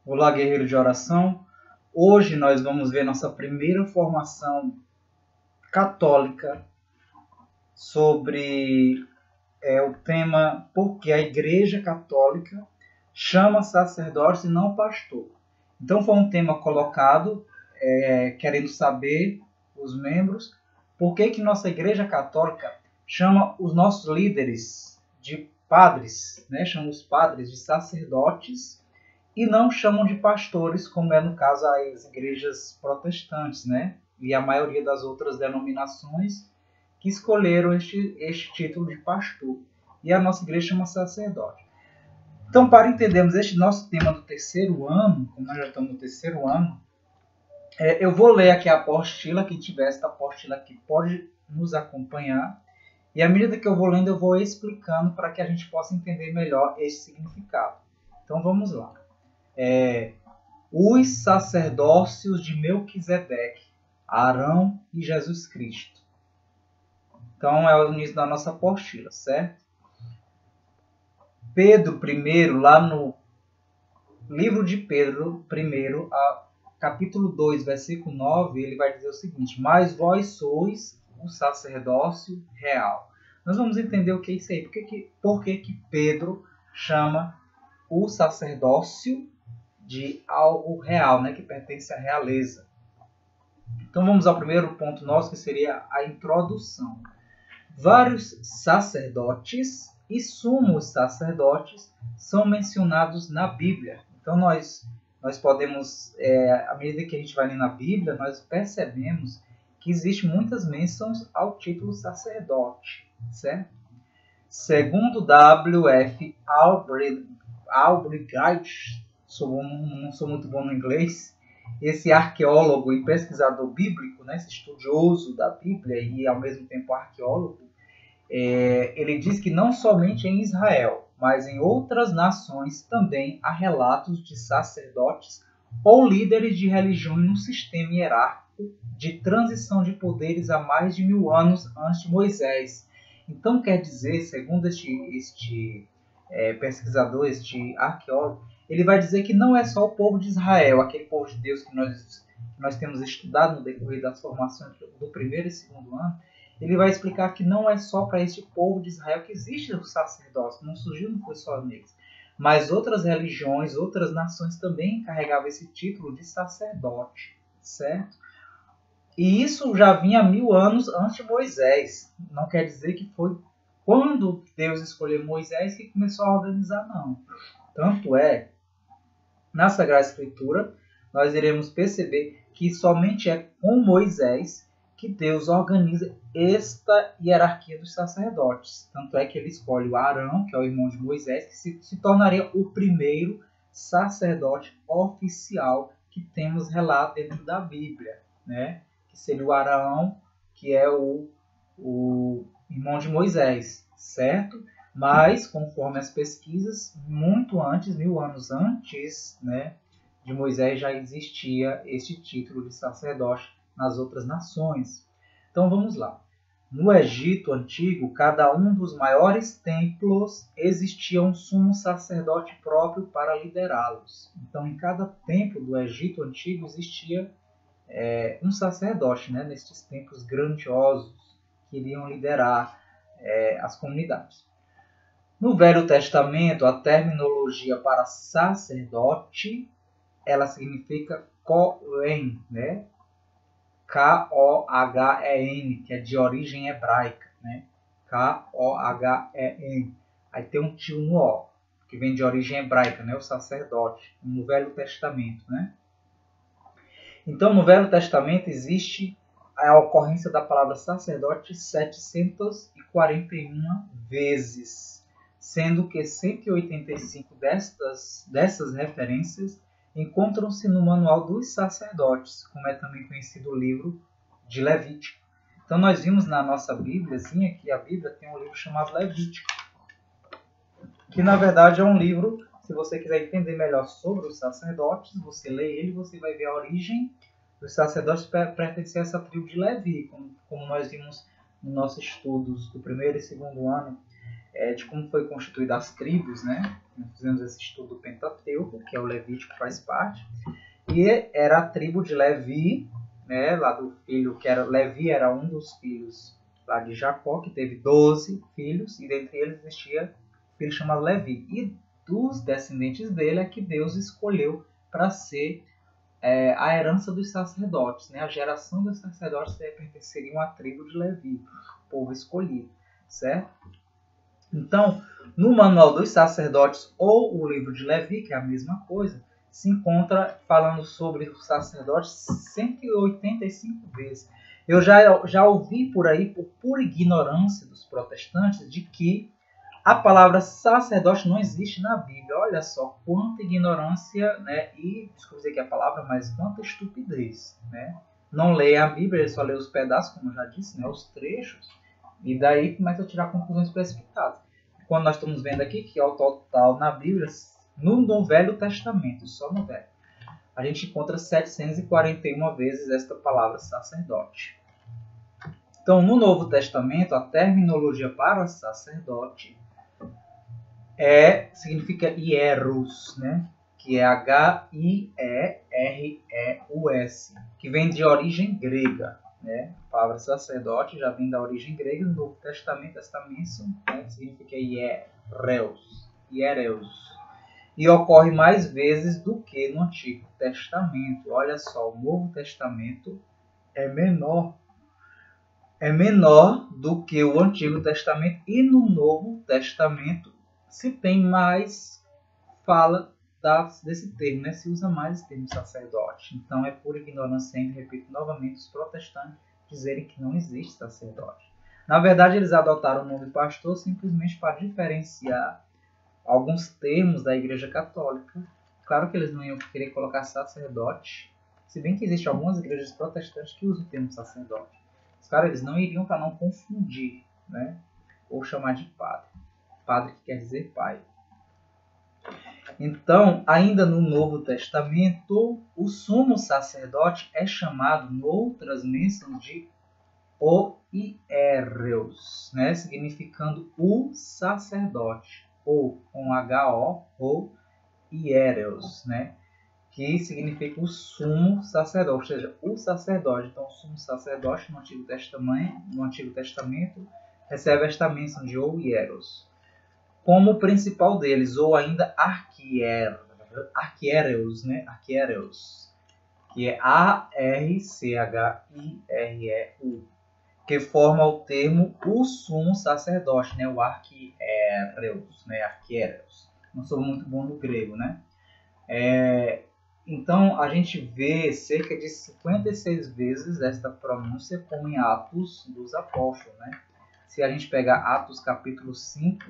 Olá, guerreiro de oração. Hoje nós vamos ver nossa primeira formação católica sobre o tema por que a Igreja Católica chama sacerdote e não pastor. Então foi um tema colocado, querendo saber os membros por que nossa Igreja Católica chama os nossos líderes de padres, né? Chama os padres de sacerdotes e não chamam de pastores, como é no caso as igrejas protestantes, né? E a maioria das outras denominações que escolheram este título de pastor. E a nossa igreja chama sacerdote. Então, para entendermos este nosso tema do terceiro ano, como nós já estamos no terceiro ano, eu vou ler aqui a apostila. Quem tiver esta apostila aqui pode nos acompanhar. E à medida que eu vou lendo, eu vou explicando para que a gente possa entender melhor esse significado. Então, vamos lá. Os sacerdócios de Melquisedeque, Arão e Jesus Cristo. Então é o início da nossa apostila, certo? Pedro I, lá no livro de Pedro I, capítulo 2, versículo 9, ele vai dizer o seguinte: mas vós sois o sacerdócio real. Nós vamos entender o que é isso aí. Por que Pedro chama o sacerdócio de algo real, né, que pertence à realeza. Então vamos ao primeiro ponto nosso, que seria a introdução. Vários sacerdotes e sumos sacerdotes são mencionados na Bíblia. Então nós podemos, à medida que a gente vai lendo a Bíblia, nós percebemos que existem muitas menções ao título sacerdote, certo? Segundo W.F. Albrecht, não sou muito bom no inglês, esse arqueólogo e pesquisador bíblico, né, esse estudioso da Bíblia e ao mesmo tempo arqueólogo, ele diz que não somente em Israel, mas em outras nações também há relatos de sacerdotes ou líderes de religiões no sistema hierárquico de transição de poderes há mais de 1000 anos antes de Moisés. Então quer dizer, segundo este pesquisador, este arqueólogo, ele vai dizer que não é só o povo de Israel, aquele povo de Deus que nós temos estudado no decorrer das formações do primeiro e segundo ano. Ele vai explicar que não é só para este povo de Israel que existe o sacerdócio, não surgiu, não foi só neles. Mas outras religiões, outras nações também carregavam esse título de sacerdote, certo? E isso já vinha há 1000 anos antes de Moisés. Não quer dizer que foi quando Deus escolheu Moisés que começou a organizar, não. Tanto é, na Sagrada Escritura, nós iremos perceber que somente é com Moisés que Deus organiza esta hierarquia dos sacerdotes. Tanto é que ele escolhe o Arão, que é o irmão de Moisés, que se tornaria o primeiro sacerdote oficial que temos relato dentro da Bíblia, né? Que seria o Arão, que é o irmão de Moisés, certo? Mas, conforme as pesquisas, muito antes, 1000 anos antes, né, de Moisés, já existia este título de sacerdote nas outras nações. Então vamos lá. No Egito Antigo, cada um dos maiores templos existia um sumo sacerdote próprio para liderá-los. Então, em cada templo do Egito Antigo existia um sacerdote, né, nesses templos grandiosos que iriam liderar as comunidades. No Velho Testamento, a terminologia para sacerdote, ela significa Kohen, né? K-O-H-E-N, que é de origem hebraica, né? K-O-H-E-N. Aí tem um tio no O, que vem de origem hebraica, né? O sacerdote, no Velho Testamento, né? Então, no Velho Testamento existe a ocorrência da palavra sacerdote 741 vezes, sendo que 185 dessas referências encontram-se no Manual dos Sacerdotes, como é também conhecido o livro de Levítico. Então nós vimos na nossa Bíbliazinha que a Bíblia tem um livro chamado Levítico, que na verdade é um livro, se você quiser entender melhor sobre os sacerdotes, você lê ele, você vai ver a origem dos sacerdotes pertencem a essa tribo de Levi, como nós vimos nos nossos estudos do primeiro e segundo ano, de como foi constituída as tribos, né? Nós fizemos esse estudo do Pentateuco, que é o Levítico, faz parte. E era a tribo de Levi, né, lá do filho que era Levi, era um dos filhos lá de Jacó, que teve 12 filhos, e dentre eles existia um filho chamado Levi. E dos descendentes dele é que Deus escolheu para ser a herança dos sacerdotes, né? A geração dos sacerdotes pertenceriam à tribo de Levi, o povo escolhido, certo? Então, no Manual dos Sacerdotes ou o livro de Levi, que é a mesma coisa, se encontra falando sobre os sacerdotes 185 vezes. Eu já ouvi por aí, por pura ignorância dos protestantes, de que a palavra sacerdote não existe na Bíblia. Olha só, quanta ignorância, né? E, desculpa dizer que é a palavra, mas quanta estupidez, né? Não lê a Bíblia, ele só lê os pedaços, como eu já disse, né? Os trechos, e daí começa a tirar conclusões precipitadas. Quando nós estamos vendo aqui que ao total na Bíblia, no Velho Testamento, só no Velho, a gente encontra 741 vezes esta palavra sacerdote. Então, no Novo Testamento, a terminologia para sacerdote significa hieros, né? Que é H-I-E-R-E-U-S, que vem de origem grega, né? A palavra sacerdote já vem da origem grega. No Novo Testamento, esta bênção, né, significa hiereus, e ocorre mais vezes do que no Antigo Testamento. Olha só, o Novo Testamento é menor do que o Antigo Testamento, e no Novo Testamento se tem mais fala desse termo, né? Se usa mais esse termo sacerdote. Então é por ignorância, ainda repito novamente, os protestantes dizerem que não existe sacerdote. Na verdade, eles adotaram o nome pastor simplesmente para diferenciar alguns termos da Igreja Católica. Claro que eles não iam querer colocar sacerdote, se bem que existem algumas igrejas protestantes que usam o termo sacerdote. Os caras, eles não iriam para não confundir, né? Ou chamar de padre. Padre que quer dizer pai. Então, ainda no Novo Testamento, o sumo sacerdote é chamado, noutras menções, de oiereus, né? Significando o sacerdote, ou com H-O, ou hiereus, né? Que significa o sumo sacerdote, ou seja, o sacerdote. Então, o sumo sacerdote no Antigo Testamento recebe esta menção de oieros como o principal deles, ou ainda arquiereus, né? Arquiereus, que é A-R-C-H-I-R-E-U, que forma o termo o sumo sacerdote, né? O arquiereus, né? Arquiereus. Não sou muito bom no grego, né? Então, a gente vê cerca de 56 vezes esta pronúncia, como em Atos dos Apóstolos, né? Se a gente pegar Atos capítulo 5,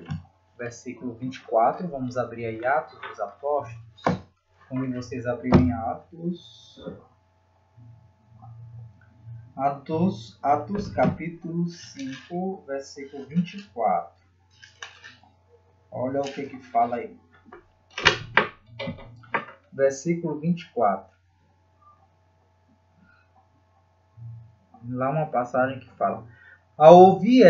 versículo 24, vamos abrir aí Atos dos Apóstolos. Convido vocês a abrirem Atos capítulo 5, versículo 24. Olha o que fala aí. Versículo 24. Lá uma passagem que fala: ao ouvir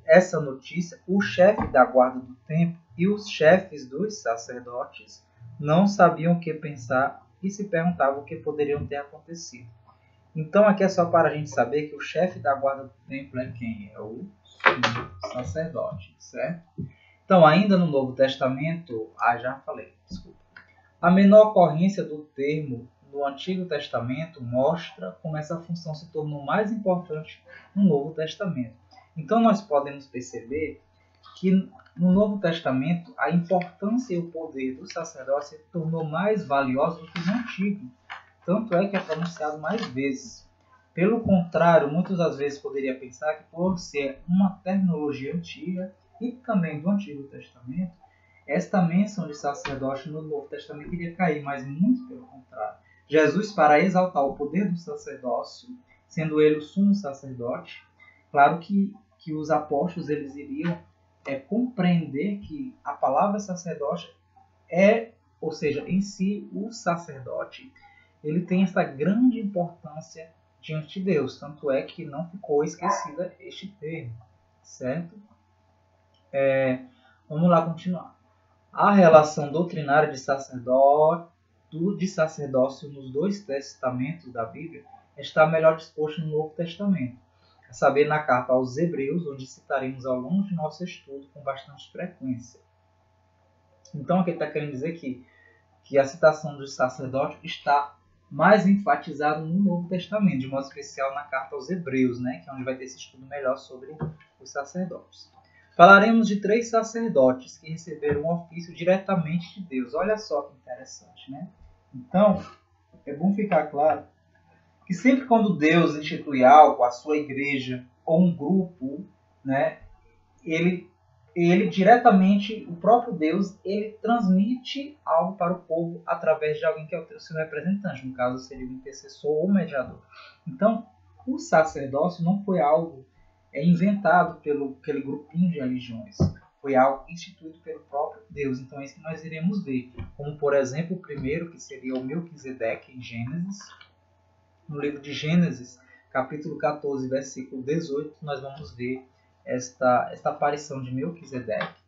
essa notícia, o chefe da guarda do templo e os chefes dos sacerdotes não sabiam o que pensar e se perguntavam o que poderiam ter acontecido. Então aqui é só para a gente saber que o chefe da guarda do templo é quem? É o sumo sacerdote, certo? Então, ainda no Novo Testamento, já falei, desculpa. A menor ocorrência do termo no Antigo Testamento mostra como essa função se tornou mais importante no Novo Testamento. Então, nós podemos perceber que no Novo Testamento a importância e o poder do sacerdote se tornou mais valioso do que no Antigo. Tanto é que é pronunciado mais vezes. Pelo contrário, muitas das vezes poderia pensar que por ser uma terminologia antiga e também do Antigo Testamento, esta menção de sacerdote no Novo Testamento iria cair, mas muito pelo contrário. Jesus, para exaltar o poder do sacerdócio, sendo ele o sumo sacerdote, claro que os apóstolos eles iriam compreender que a palavra sacerdote ou seja, em si, o sacerdote, ele tem essa grande importância diante de Deus. Tanto é que não ficou esquecida este termo, certo? Vamos lá continuar. A relação doutrinária de sacerdócio nos dois testamentos da Bíblia está melhor disposta no Novo Testamento, a saber, na carta aos Hebreus, onde citaremos ao longo de nosso estudo com bastante frequência. Então, aqui ele está querendo dizer que a citação dos sacerdotes está mais enfatizada no Novo Testamento, de modo especial na carta aos Hebreus, né, que é onde vai ter esse estudo melhor sobre os sacerdotes. Falaremos de 3 sacerdotes que receberam um ofício diretamente de Deus. Olha só que interessante, né? Então, é bom ficar claro que sempre quando Deus institui algo, a sua igreja ou um grupo, né, ele diretamente, o próprio Deus, ele transmite algo para o povo através de alguém que é o seu representante. No caso, seria o intercessor ou mediador. Então, o sacerdócio não foi algo inventado pelo aquele grupinho de religiões. Foi algo instituído pelo próprio Deus. Então é isso que nós iremos ver. Como, por exemplo, o primeiro, que seria o Melquisedeque em Gênesis. No livro de Gênesis, capítulo 14, versículo 18, nós vamos ver esta aparição de Melquisedeque.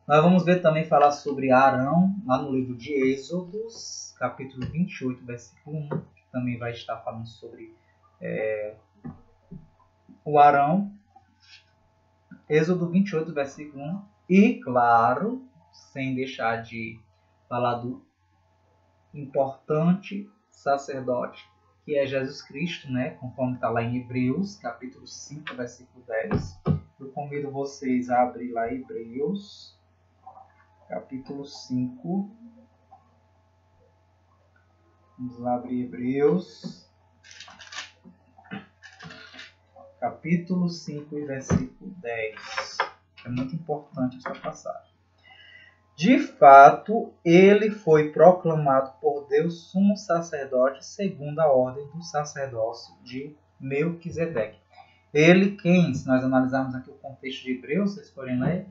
Nós vamos ver também falar sobre Arão, lá no livro de Êxodos, capítulo 28, versículo 1, que também vai estar falando sobre o Arão, Êxodo 28, versículo 1, e, claro, sem deixar de falar do importante sacerdote, que é Jesus Cristo, né? Conforme está lá em Hebreus, capítulo 5, versículo 10. Eu convido vocês a abrir lá Hebreus, capítulo 5. Vamos lá abrir Hebreus, capítulo 5 e versículo 10. É muito importante essa passagem. De fato, ele foi proclamado por Deus sumo sacerdote segundo a ordem do sacerdócio de Melquisedeque. Ele quem, se nós analisarmos aqui o contexto de Hebreus, vocês forem ler,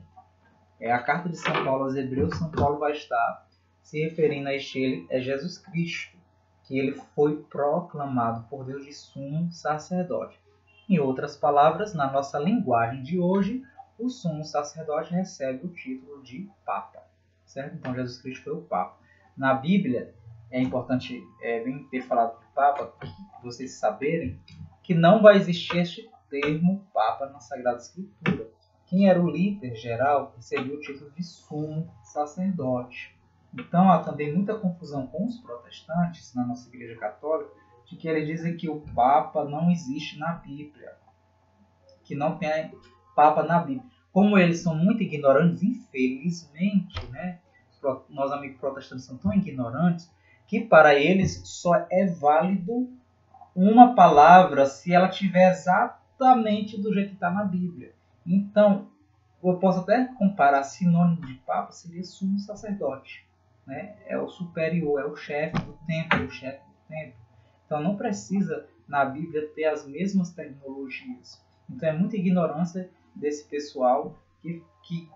é a carta de São Paulo aos Hebreus, São Paulo vai estar se referindo a ele, é Jesus Cristo, que ele foi proclamado por Deus de sumo sacerdote. Em outras palavras, na nossa linguagem de hoje, o sumo sacerdote recebe o título de Papa. Certo? Então, Jesus Cristo foi o Papa. Na Bíblia, é importante bem ter falado de Papa, para vocês saberem que não vai existir este termo Papa na Sagrada Escritura. Quem era o líder geral recebeu o título de sumo sacerdote. Então, há também muita confusão com os protestantes na nossa Igreja Católica, de que eles dizem que o Papa não existe na Bíblia, que não tem Papa na Bíblia. Como eles são muito ignorantes, infelizmente, né? Nós amigos protestantes são tão ignorantes que para eles só é válido uma palavra se ela tiver exatamente do jeito que está na Bíblia. Então, eu posso até comparar sinônimo de Papa, seria sumo sacerdote, né? É o superior, é o chefe do templo, Então não precisa na Bíblia ter as mesmas tecnologias. Então é muita ignorância desse pessoal que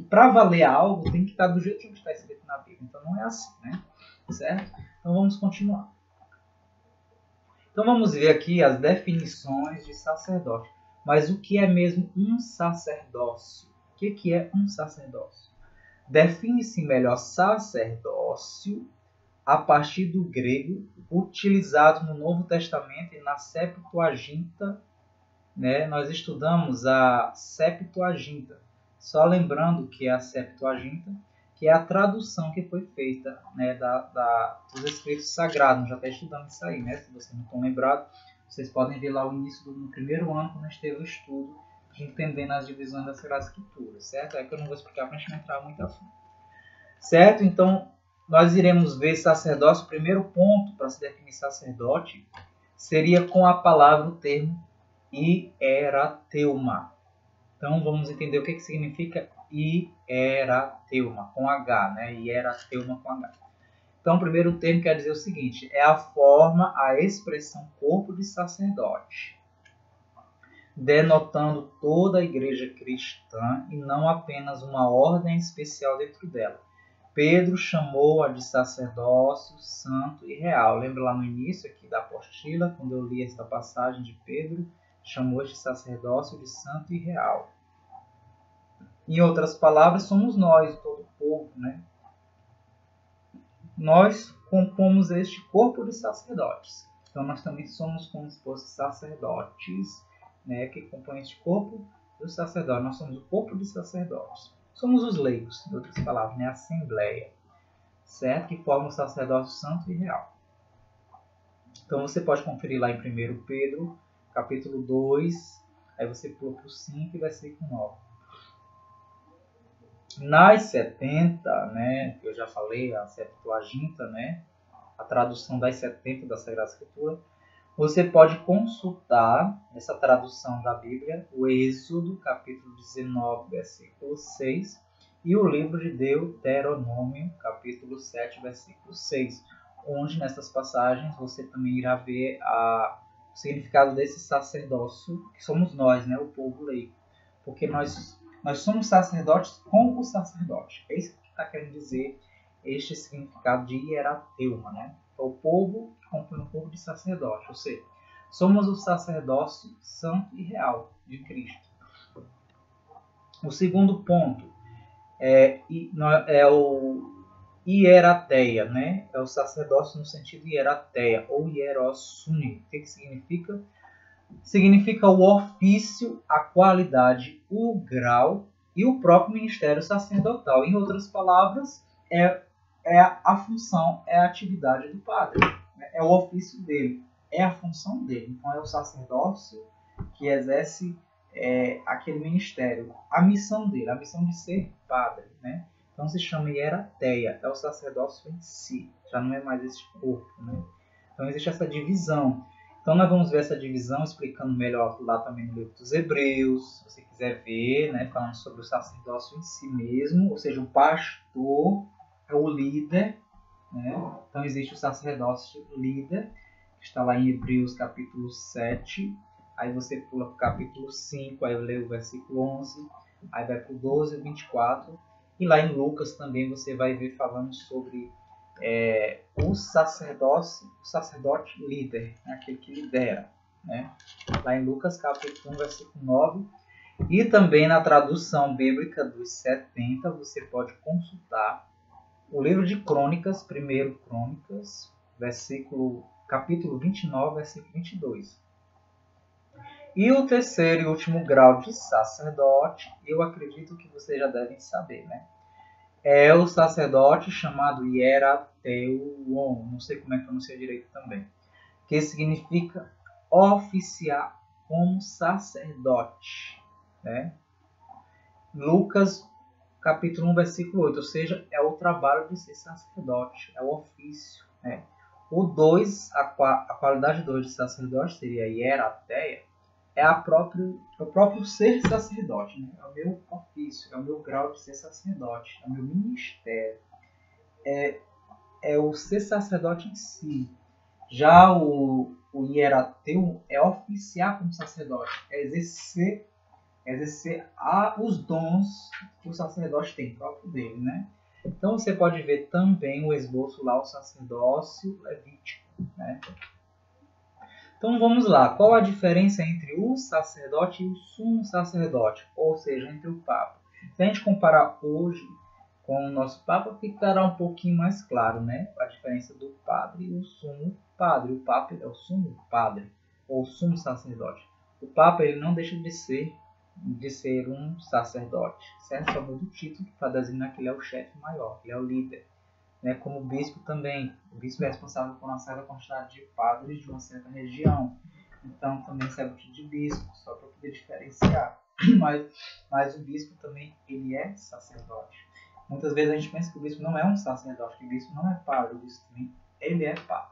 para valer algo tem que estar do jeito que está escrito na Bíblia. Então não é assim, né? Certo? Então vamos continuar. Então vamos ver aqui as definições de sacerdote. Mas o que é mesmo um sacerdócio? O que é um sacerdócio? Define-se melhor sacerdócio a partir do grego utilizado no Novo Testamento e na Septuaginta, né? Nós estudamos a Septuaginta. Só lembrando que a Septuaginta, que é a tradução que foi feita, né, dos escritos sagrados. Nós já até estudamos isso aí, né? Se vocês não estão lembrados, vocês podem ver lá o início no primeiro ano, quando a gente teve o estudo de entendendo as divisões da Sagrada Escritura, certo? É que eu não vou explicar para a gente não entrar muito a fundo. Certo? Então, nós iremos ver sacerdócio. O primeiro ponto para se definir sacerdote seria com a palavra, o termo hierateuma. Então, vamos entender o que significa hierateuma, com H, né? Hierateuma com H. Então, o primeiro termo quer dizer o seguinte, é a forma, a expressão corpo de sacerdote, denotando toda a igreja cristã e não apenas uma ordem especial dentro dela. Pedro chamou-a de sacerdócio santo e real. Lembra lá no início aqui da apostila, quando eu li esta passagem de Pedro, chamou de sacerdócio de santo e real. Em outras palavras, somos nós, todo o povo, né? Nós compomos este corpo de sacerdotes. Então, nós também somos como se fossem sacerdotes, né, que compõem este corpo do sacerdote. Nós somos o corpo de sacerdotes. Somos os leigos, em outras palavras, né, a assembleia, certo? Que forma o sacerdócio santo e real. Então, você pode conferir lá em 1 Pedro, capítulo 2, aí você pula para o 5 e versículo 9. Nas 70, né, que eu já falei, a Septuaginta, né, a tradução das 70 da Sagrada Escritura, você pode consultar essa tradução da Bíblia, o Êxodo, capítulo 19, versículo 6, e o livro de Deuteronômio, capítulo 7, versículo 6, onde nessas passagens você também irá ver o significado desse sacerdócio, que somos nós, né, o povo leigo. Porque nós somos sacerdotes com o sacerdote. É isso que está querendo dizer este significado de hierateuma, né? É o povo que compõe o povo de sacerdote, ou seja, somos o sacerdócio santo e real de Cristo. O segundo ponto é o hierateia, né? É o sacerdócio no sentido hierateia ou hierossune. O que significa? Significa o ofício, a qualidade, o grau e o próprio ministério sacerdotal. Em outras palavras, é a função, é a atividade do padre, é o ofício dele, é a função dele. Então é o sacerdócio que exerce aquele ministério, a missão dele, a missão de ser padre, né? Então se chama hierateia, é o sacerdócio em si, já não é mais esse corpo, né? Então existe essa divisão. Então nós vamos ver essa divisão explicando melhor lá também no livro dos Hebreus, se você quiser ver, né, falando sobre o sacerdócio em si mesmo, ou seja, o pastor é o líder, né? Então existe o sacerdócio líder, que está lá em Hebreus capítulo 7, aí você pula para o capítulo 5, aí lê o versículo 11, aí vai para o 12 e 24, e lá em Lucas também você vai ver falando sobre o sacerdote líder, né? Aquele que lidera, né? Lá em Lucas capítulo 1, versículo 9, e também na tradução bíblica dos 70 você pode consultar o livro de Crônicas, 1 Crônicas, capítulo 29, versículo 22. E o terceiro e último grau de sacerdote, eu acredito que vocês já devem saber, né? É o sacerdote chamado hierateuon, não sei como é que pronuncia direito também, que significa oficiar como sacerdote, né? Lucas capítulo 1, versículo 8, ou seja, é o trabalho de ser sacerdote, é o ofício, né? O 2, a qualidade 2 de sacerdote seria hierateia, é o próprio ser sacerdote, né? É o meu ofício, é o meu grau de ser sacerdote, é o meu ministério, é o ser sacerdote em si. Já o hierateu é oficiar como sacerdote, é exercer os dons que o sacerdote tem próprio dele, né? Então você pode ver também o esboço lá, o sacerdócio levítico, né? Então vamos lá, qual a diferença entre o sacerdote e o sumo sacerdote, ou seja, entre o Papa? Se a gente comparar hoje com o nosso Papa, ficará um pouquinho mais claro, né? A diferença do padre e o sumo padre. O Papa é o sumo padre, ou sumo sacerdote. O Papa ele não deixa de ser um sacerdote, certo? Só muda o título para designar que ele é o chefe maior, ele é o líder. Né, como o bispo também. O bispo é responsável por uma certa quantidade de padres de uma certa região. Então também serve o título de bispo, só para poder diferenciar. Mas o bispo também ele é sacerdote. Muitas vezes a gente pensa que o bispo não é um sacerdote, que o bispo não é padre, o bispo também ele é padre.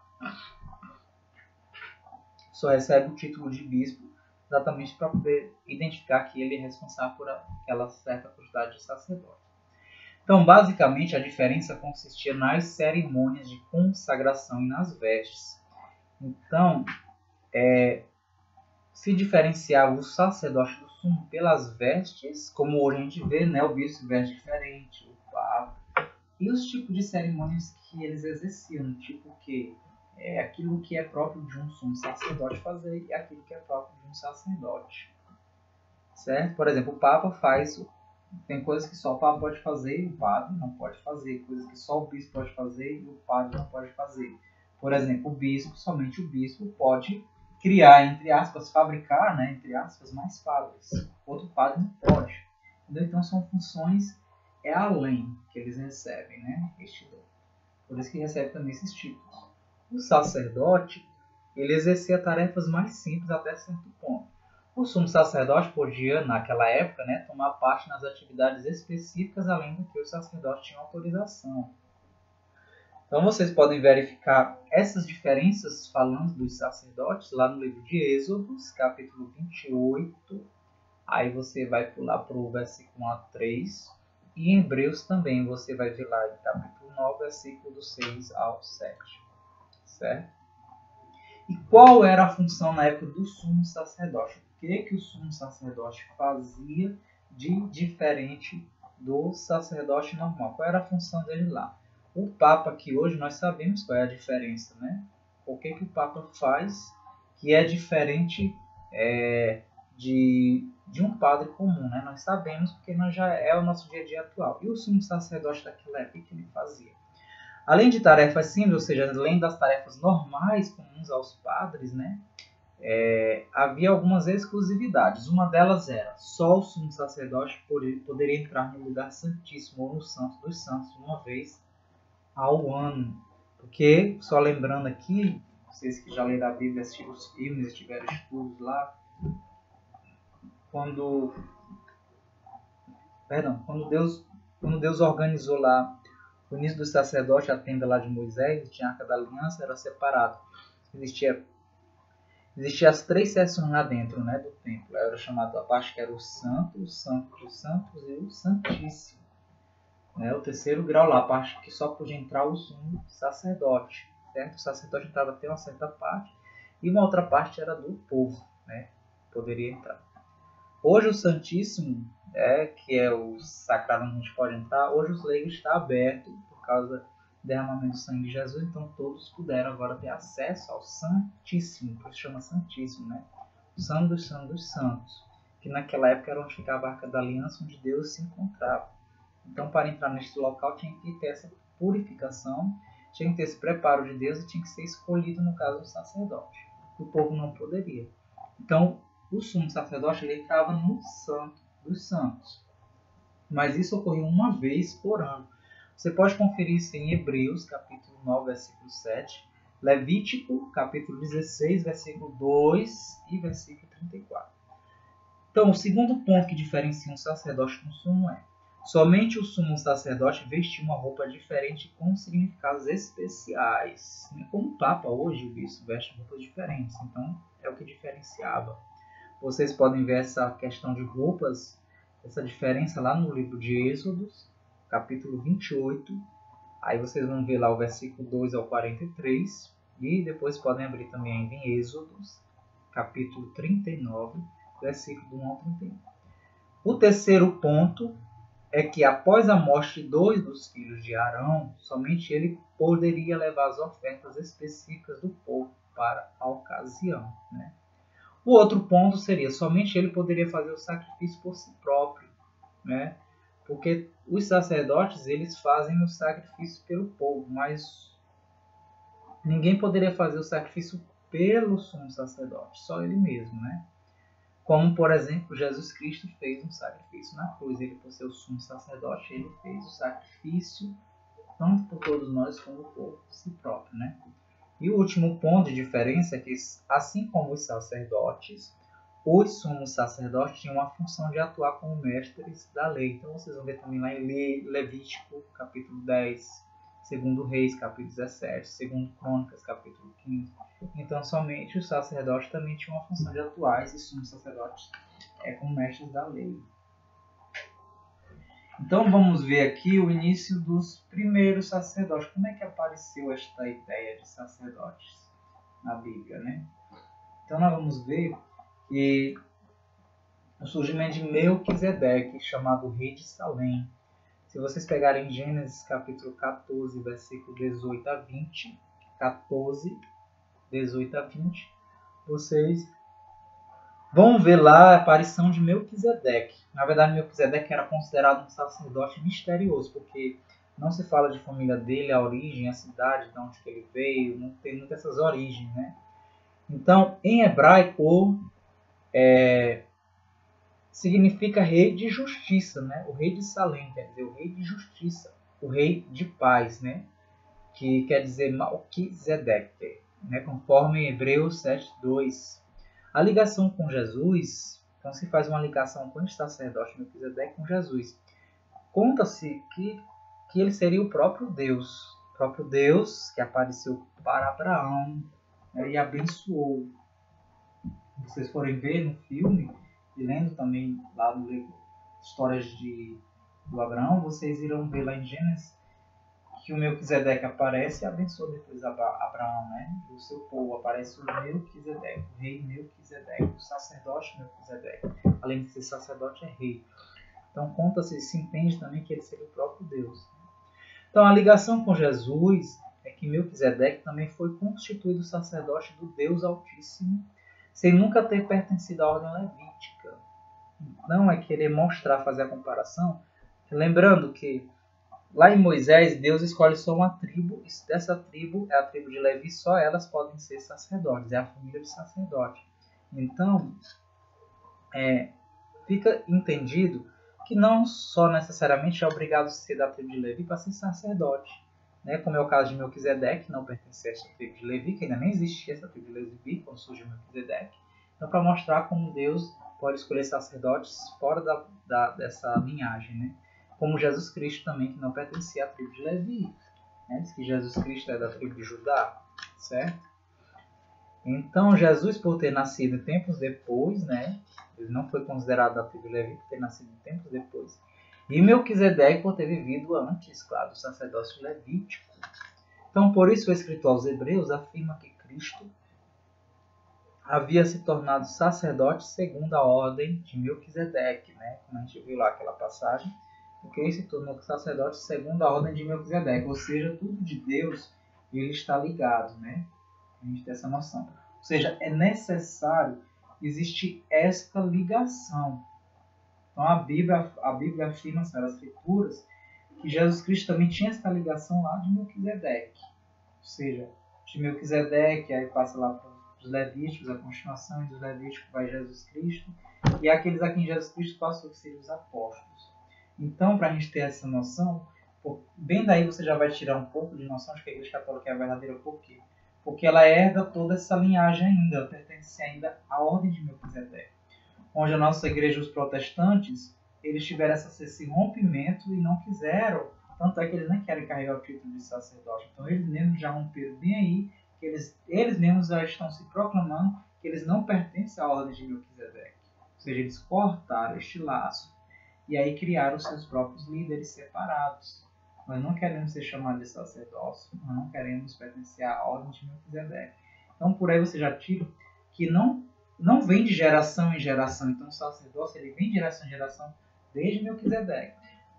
Só recebe o título de bispo exatamente para poder identificar que ele é responsável por aquela certa quantidade de sacerdotes. Então, basicamente, a diferença consistia nas cerimônias de consagração e nas vestes. Então, se diferenciava o sacerdote do sumo pelas vestes, como hoje a gente vê, né? O bispo veste diferente, o papa, e os tipos de cerimônias que eles exerciam, tipo que é aquilo que é próprio de um sumo sacerdote fazer e aquilo que é próprio de um sacerdote. Certo? Por exemplo, o papa faz Tem coisas que só o papa pode fazer e o padre não pode fazer. Coisas que só o bispo pode fazer e o padre não pode fazer. Por exemplo, o bispo, somente o bispo pode criar, entre aspas, fabricar, né, entre aspas, mais padres. Outro padre não pode. Entendeu? Então são funções além que eles recebem, né, este dom. Por isso que recebe também esses títulos. O sacerdote, ele exercia tarefas mais simples até certo ponto. O sumo sacerdote podia, naquela época, né, tomar parte nas atividades específicas, além do que os sacerdotes tinham autorização. Então vocês podem verificar essas diferenças falando dos sacerdotes lá no livro de Êxodos, capítulo 28. Aí você vai pular para o versículo 1 a 3. E em Hebreus também você vai ver lá em capítulo 9, versículo do 6 ao 7. Certo? E qual era a função na época do sumo sacerdote? O que o sumo sacerdote fazia de diferente do sacerdote normal? Qual era a função dele lá? O Papa, que hoje nós sabemos qual é a diferença, né? O que o Papa faz que é diferente de um padre comum, né? Nós sabemos porque nós já é o nosso dia a dia atual. E o sumo sacerdote daquela época, o que ele fazia? Além de tarefas simples, ou seja, além das tarefas normais comuns aos padres, né? Havia algumas exclusividades. Uma delas era só o sumo sacerdote poderia entrar no lugar santíssimo ou no Santo dos Santos uma vez ao ano. Porque, só lembrando aqui, vocês que já leram a Bíblia, assistiram os filmes, tiveram estudos lá, quando Deus organizou lá o início do sacerdote, a tenda lá de Moisés, tinha a Arca da Aliança, era separado. Existia as 3 seções lá dentro, né, do templo. Era chamado a parte que era o Santo, o Santo dos Santos e o Santíssimo. Né, o terceiro grau lá, a parte que só podia entrar o sumo sacerdote. Certo? O sacerdote entrava até uma certa parte e uma outra parte era do povo, né, poderia entrar. Hoje o Santíssimo, que é o sagrado onde a gente pode entrar, hoje os leigos está aberto por causa do derramamento do sangue de Jesus, então todos puderam agora ter acesso ao Santíssimo, por isso chama Santíssimo, né? O Santo dos Santos, que naquela época era onde ficava a Arca da Aliança, onde Deus se encontrava. Então, para entrar neste local tinha que ter essa purificação, tinha que ter esse preparo de Deus e tinha que ser escolhido, no caso, o sacerdote. O povo não poderia. Então, o sumo sacerdote ele entrava no Santo dos Santos. Mas isso ocorria uma vez por ano. Você pode conferir isso em Hebreus, capítulo 9, versículo 7, Levítico, capítulo 16, versículo 2 e versículo 34. Então, o segundo ponto que diferencia um sacerdote do sumo é: somente o sumo sacerdote vestia uma roupa diferente com significados especiais. Como o Papa hoje, o bispo veste roupas diferentes. Então, é o que diferenciava. Vocês podem ver essa questão de roupas, essa diferença lá no livro de Êxodos, capítulo 28. Aí vocês vão ver lá o versículo 2 ao 43. E depois podem abrir também ainda em Êxodos, capítulo 39, versículo 1 ao 31. O terceiro ponto é que após a morte de 2 dos filhos de Arão, somente ele poderia levar as ofertas específicas do povo para a ocasião, né? O outro ponto seria, somente ele poderia fazer o sacrifício por si próprio, né? Porque os sacerdotes, eles fazem o sacrifício pelo povo, mas ninguém poderia fazer o sacrifício pelo sumo sacerdote, só ele mesmo, né? Como, por exemplo, Jesus Cristo fez um sacrifício na cruz. Ele, por ser o sumo sacerdote, ele fez o sacrifício tanto por todos nós como por si próprio, né? E o último ponto de diferença é que, assim como os sacerdotes, os sumos sacerdotes tinham a função de atuar como mestres da lei. Então vocês vão ver também lá em Levítico, capítulo 10, segundo Reis, capítulo 17, segundo Crônicas, capítulo 15. Então somente os sacerdotes também tinham a função de atuar, esses sumos sacerdotes, como mestres da lei. Então vamos ver aqui o início dos primeiros sacerdotes. Como é que apareceu esta ideia de sacerdotes na Bíblia, né? Então nós vamos ver que o surgimento de Melquisedeque, chamado rei de Salém. Se vocês pegarem Gênesis capítulo 14, versículo 18 a 20, 14, 18 a 20, vocês Vamos ver lá a aparição de Melquisedeque. Na verdade, Melquisedeque era considerado um sacerdote misterioso, porque não se fala de família dele, a origem, a cidade, de onde ele veio, não tem muitas essas origens, né? Então, em hebraico, significa rei de justiça, né? O rei de Salém, quer dizer, o rei de justiça, o rei de paz, né? Que quer dizer Melquisedeque, né? Conforme Hebreus 7:2. A ligação com Jesus, então se faz uma ligação com o sacerdote Melquisedeque com Jesus. Conta-se que ele seria o próprio Deus que apareceu para Abraão, né, e abençoou. Se vocês forem ver no filme, e lendo também lá no livro Histórias do Abraão, vocês irão ver lá em Gênesis que o Melquisedeque aparece e abençoa depois Abraão, né? Do seu povo aparece o Melquisedeque, o rei Melquisedeque, o sacerdote Melquisedeque. Além de ser sacerdote, é rei. Então conta-se, se entende também que ele seria o próprio Deus. Então a ligação com Jesus é que Melquisedeque também foi constituído sacerdote do Deus Altíssimo, sem nunca ter pertencido à ordem levítica. Não é querer mostrar, fazer a comparação, lembrando que lá em Moisés, Deus escolhe só uma tribo, e dessa tribo é a tribo de Levi, só elas podem ser sacerdotes, é a família de sacerdote. Então, fica entendido que não só necessariamente é obrigado a ser da tribo de Levi para ser sacerdote, né? Como é o caso de Melquisedeque, que não pertencia a essa tribo de Levi, que ainda nem existia essa tribo de Levi quando surgiu Melquisedeque. Então, para mostrar como Deus pode escolher sacerdotes fora dessa linhagem, né? Como Jesus Cristo também, que não pertencia à tribo de Levi. Né? Diz que Jesus Cristo é da tribo de Judá, certo? Então, Jesus, por ter nascido tempos depois, né? Ele não foi considerado da tribo de Levi por ter nascido tempos depois. E Melquisedeque por ter vivido antes, claro, do sacerdócio levítico. Então, por isso o escritor aos Hebreus afirma que Cristo havia se tornado sacerdote segundo a ordem de Melquisedeque, né? Como a gente viu lá aquela passagem. Porque ele se tornou sacerdote segundo a ordem de Melquisedeque, ou seja, tudo de Deus ele está ligado, né? A gente tem essa noção. Ou seja, é necessário existir esta ligação. Então a Bíblia afirma, nas Escrituras, que Jesus Cristo também tinha essa ligação lá de Melquisedeque. Ou seja, de Melquisedeque, aí passa lá para os Levíticos, a continuação dos Levíticos vai Jesus Cristo, e aqueles a quem Jesus Cristo passou, que seriam os apóstolos. Então, para a gente ter essa noção, bem daí você já vai tirar um pouco de noção de que a Igreja Católica é a verdadeira. Por quê? Porque ela herda toda essa linhagem ainda, ela pertence ainda à ordem de Melquisedeque. Onde a nossa igreja, os protestantes, eles tiveram esse rompimento e não quiseram, tanto é que eles nem querem carregar o título de sacerdote. Então eles mesmos já romperam bem aí, que eles mesmos já estão se proclamando que eles não pertencem à ordem de Melquisedeque. Ou seja, eles cortaram este laço e aí criaram os seus próprios líderes separados. Nós não queremos ser chamados de sacerdócio, nós não queremos pertencer à ordem de Melquisedeque. Então por aí você já tira que não vem de geração em geração. Então o sacerdócio ele vem de geração em geração desde Melquisedeque.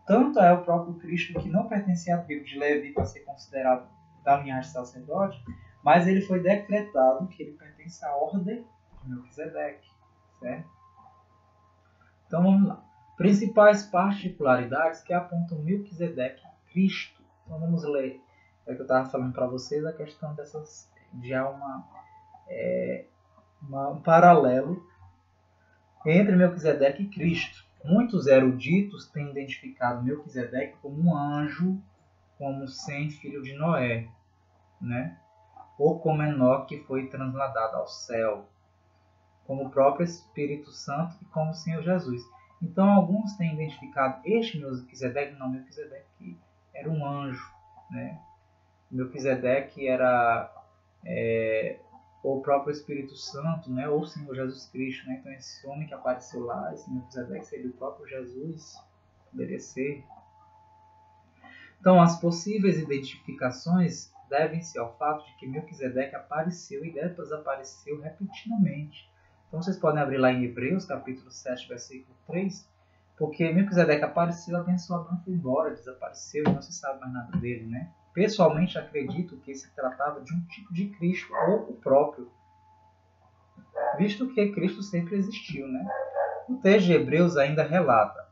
Tanto é o próprio Cristo que não pertencia à tribo de Levi para ser considerado da linhagem sacerdote, mas ele foi decretado que ele pertence à ordem de Melquisedeque, certo? Então vamos lá. Principais particularidades que apontam Melquisedeque a Cristo. Então vamos ler. É que eu estava falando para vocês a questão dessas de um paralelo entre Melquisedeque e Cristo. Muitos eruditos têm identificado Melquisedeque como um anjo, como Sem, filho de Noé, né? Ou como Enoque, que foi transladado ao céu, como o próprio Espírito Santo e como o Senhor Jesus. Então alguns têm identificado este Melquisedeque, não, Melquisedeque era um anjo, né? Melquisedeque era ou o próprio Espírito Santo, né? Ou o Senhor Jesus Cristo, né? Então esse homem que apareceu lá, esse Melquisedeque seria o próprio Jesus, poderia ser. Então as possíveis identificações devem-se ao fato de que Melquisedeque apareceu e desapareceu repetidamente. Então vocês podem abrir lá em Hebreus, capítulo 7, versículo 3, porque Melquisedeque apareceu, abençoou Abraão, foi embora, desapareceu e não se sabe mais nada dele, né? Pessoalmente acredito que se tratava de um tipo de Cristo ou o próprio visto que Cristo sempre existiu, né? O texto de Hebreus ainda relata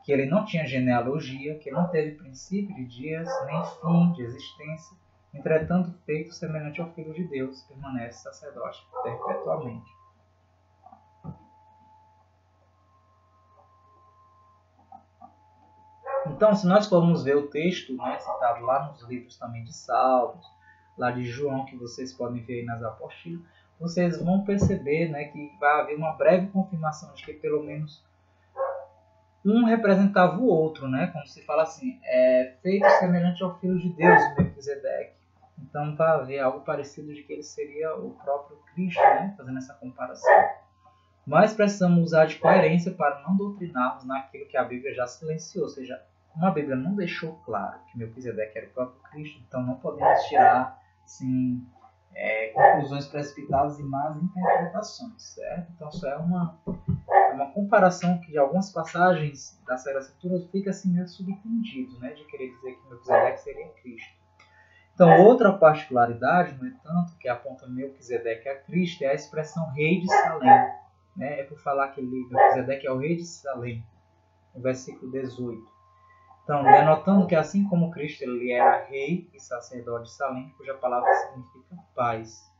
que ele não tinha genealogia, que não teve princípio de dias, nem fim de existência, entretanto, feito semelhante ao Filho de Deus, permanece sacerdote perpetuamente. Então, se nós formos ver o texto, né, citado lá nos livros também de Salmos, lá de João, que vocês podem ver aí nas apostilas, vocês vão perceber, né, que vai haver uma breve confirmação de que pelo menos um representava o outro, né? Como se fala assim, feito semelhante ao Filho de Deus, Melquisedeque. Então vai haver algo parecido de que ele seria o próprio Cristo, né? Fazendo essa comparação. Mas precisamos usar de coerência para não doutrinarmos naquilo que a Bíblia já silenciou. Ou seja, como a Bíblia não deixou claro que Melquisedeque era o próprio Cristo, então não podemos tirar assim, conclusões precipitadas e más interpretações, certo? Então isso é uma comparação que de algumas passagens da Sagrada Escritura fica assim meio subentendido, né, de querer dizer que Melquisedeque seria Cristo. Então, outra particularidade, no entanto, que aponta Melquisedeque a Cristo é a expressão rei de Salém. Né? É por falar que Melquisedeque é o rei de Salém, no versículo 18. Então, denotando que assim como Cristo ele era rei e sacerdote de Salém, cuja palavra significa paz.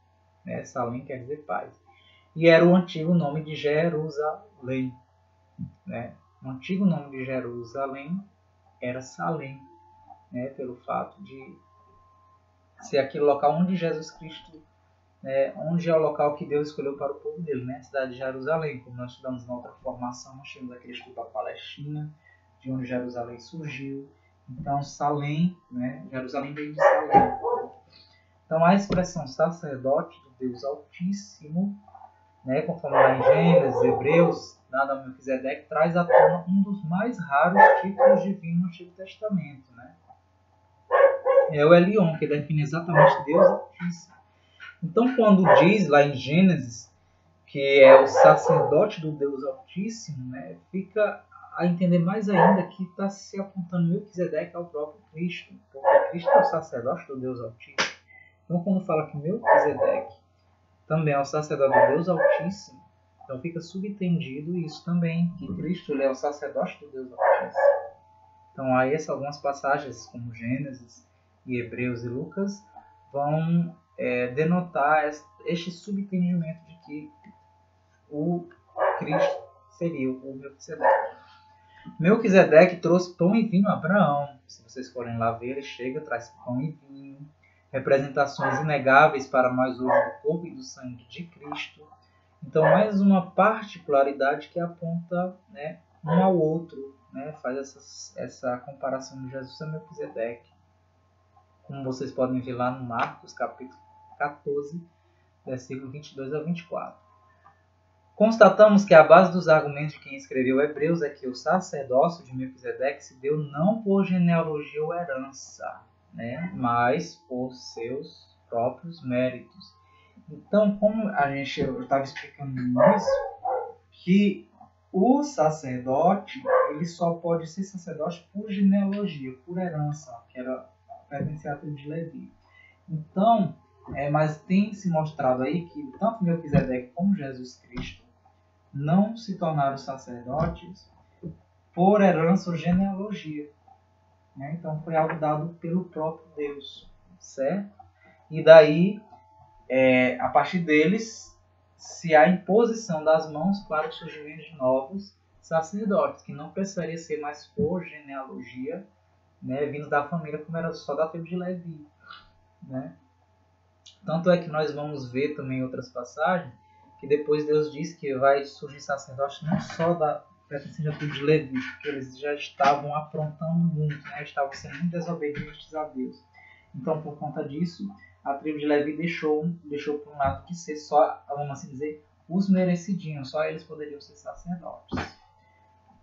Né? Salém quer dizer paz. E era o antigo nome de Jerusalém. Né? O antigo nome de Jerusalém era Salém, né? Pelo fato de ser aquele local onde Jesus Cristo, onde é o local que Deus escolheu para o povo dele, né? A cidade de Jerusalém. Como nós estudamos na outra formação, nós tínhamos aquele estudo da Palestina, de onde Jerusalém surgiu. Então, Salém, né? Jerusalém veio de Salém. Então, a expressão sacerdote do Deus Altíssimo, né, conforme lá em Gênesis, Hebreus, nada Melquisedeque, traz à tona um dos mais raros títulos divinos no Antigo Testamento. Né? É o Elion, que define exatamente Deus Altíssimo. Então, quando diz lá em Gênesis que é o sacerdote do Deus Altíssimo, né, fica a entender mais ainda que está se apontando Melquisedeque ao próprio Cristo, porque Cristo é o sacerdote do Deus Altíssimo. Então, quando fala que Melquisedeque também é o sacerdote do Deus Altíssimo, então fica subentendido isso também, que Cristo ele é o sacerdote do Deus Altíssimo. Então aí algumas passagens como Gênesis e Hebreus e Lucas vão denotar este subentendimento de que o Cristo seria o Melquisedeque. Melquisedeque trouxe pão e vinho a Abraão. Se vocês forem lá ver, ele chega, traz pão e vinho, representações inegáveis para nós hoje do corpo e do sangue de Cristo. Então, mais uma particularidade que aponta, né, um ao outro, né, faz essa comparação de Jesus a Melquisedeque. Como vocês podem ver lá no Marcos, capítulo 14, versículo 22 a 24. Constatamos que a base dos argumentos de quem escreveu Hebreus é que o sacerdócio de Melquisedeque se deu não por genealogia ou herança, né, mas por seus próprios méritos. Então, como eu estava explicando no início, que o sacerdote ele só pode ser sacerdote por genealogia, por herança, que era pertencer à tribo de Levi. Então, mas tem se mostrado aí que tanto Melquisedeque como Jesus Cristo não se tornaram sacerdotes por herança ou genealogia. Né? Então, foi algo dado pelo próprio Deus, certo? E daí, a partir deles, se há imposição das mãos para o surgimento de novos sacerdotes, que não precisaria ser mais por genealogia, né, vindo da família, como era só da tribo de Levi. Né? Tanto é que nós vamos ver também em outras passagens, que depois Deus diz que vai surgir sacerdote não só da pertencente à tribo de Levi, porque eles já estavam aprontando muito, né? Estavam sendo muito desobedientes a Deus. Então, por conta disso, a tribo de Levi deixou por um lado de ser só, vamos assim dizer, os merecidinhos, só eles poderiam ser sacerdotes.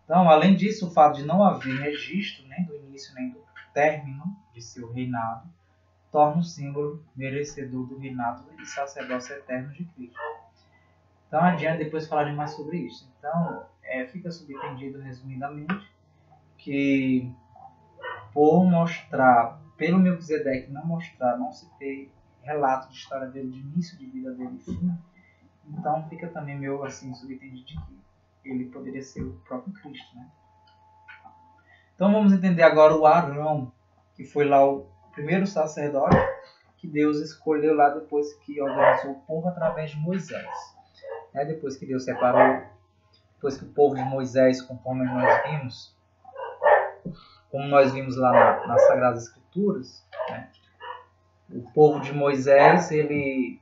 Então, além disso, o fato de não haver registro nem do início nem do término de seu reinado, torna o símbolo merecedor do reinado e sacerdócio eterno de Cristo. Então, adiante, depois falarei mais sobre isso. Então, fica subentendido, resumidamente, que por mostrar, pelo Melquisedeque não se ter relato de história dele, de início de vida dele e fim, Então fica também meio assim subentendido de que ele poderia ser o próprio Cristo, né? Então vamos entender agora o Arão, que foi lá o primeiro sacerdote que Deus escolheu lá depois que organizou o povo através de Moisés. Depois que Deus separou, depois que o povo de Moisés, como nós vimos lá nas Sagradas Escrituras, né? O povo de Moisés, ele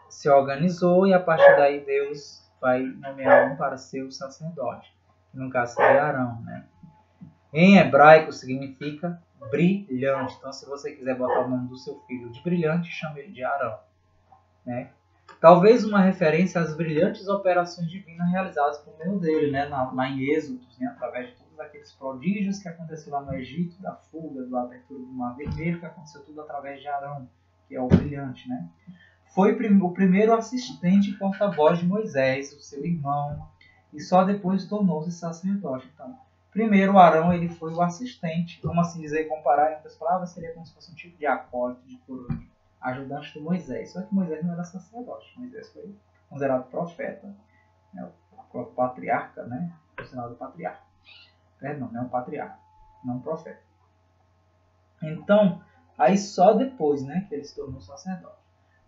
se organizou e a partir daí Deus vai nomear um para ser o sacerdote, que no caso seria Arão, né? Em hebraico significa brilhante. Então, se você quiser botar o nome do seu filho de brilhante, chame ele de Arão, né? Talvez uma referência às brilhantes operações divinas realizadas por meio dele, né? Lá em Êxodo, né? Através de todos aqueles prodígios que aconteceram lá no Egito, da fuga, da abertura do Mar Vermelho, que aconteceu tudo através de Arão, que é o brilhante, né? Foi o primeiro assistente e porta-voz de Moisés, o seu irmão, e só depois tornou-se sacerdote. Então, primeiro Arão ele foi o assistente, como assim dizer, comparar em outras palavras, seria como se fosse um tipo de acólito, de coroinha, ajudante do Moisés. Só que Moisés não era sacerdote, Moisés foi considerado profeta, né? O patriarca, né? Considerado patriarca. Perdão, não é um patriarca, não um profeta. Então, aí só depois, né, que ele se tornou sacerdote.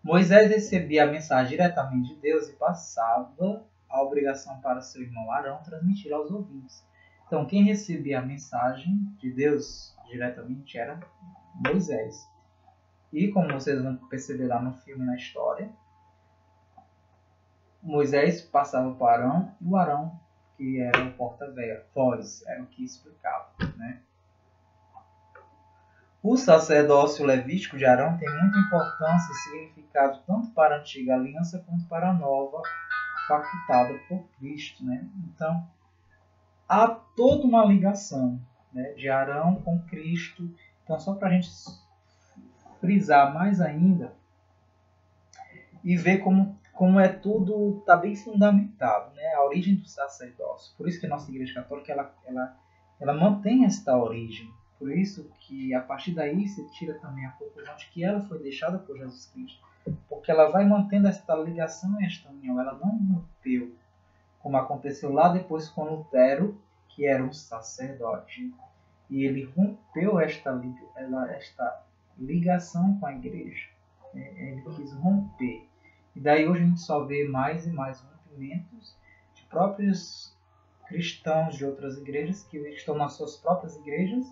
Moisés recebia a mensagem diretamente de Deus e passava a obrigação para seu irmão Arão transmitir aos ouvintes. Então, quem recebia a mensagem de Deus diretamente era Moisés. E como vocês vão perceber lá no filme, na história, Moisés passava para Arão e o Arão, que era o porta-voz, era o que explicava, né? O sacerdócio levítico de Arão tem muita importância e significado tanto para a antiga aliança quanto para a nova, facultada por Cristo, né? Então, há toda uma ligação, né, de Arão com Cristo. Então, só para a gente frisar mais ainda e ver como é tudo, está bem fundamentado, né? A origem do sacerdócio. Por isso que a nossa Igreja Católica ela mantém esta origem. Por isso que a partir daí se tira também a conclusão de que ela foi deixada por Jesus Cristo. Porque ela vai mantendo esta ligação e esta união. Ela não rompeu, como aconteceu lá depois com Lutero, que era um sacerdote. E ele rompeu esta ligação com a igreja. Ele quis romper. E daí hoje a gente só vê mais e mais rompimentos de próprios cristãos de outras igrejas que estão nas suas próprias igrejas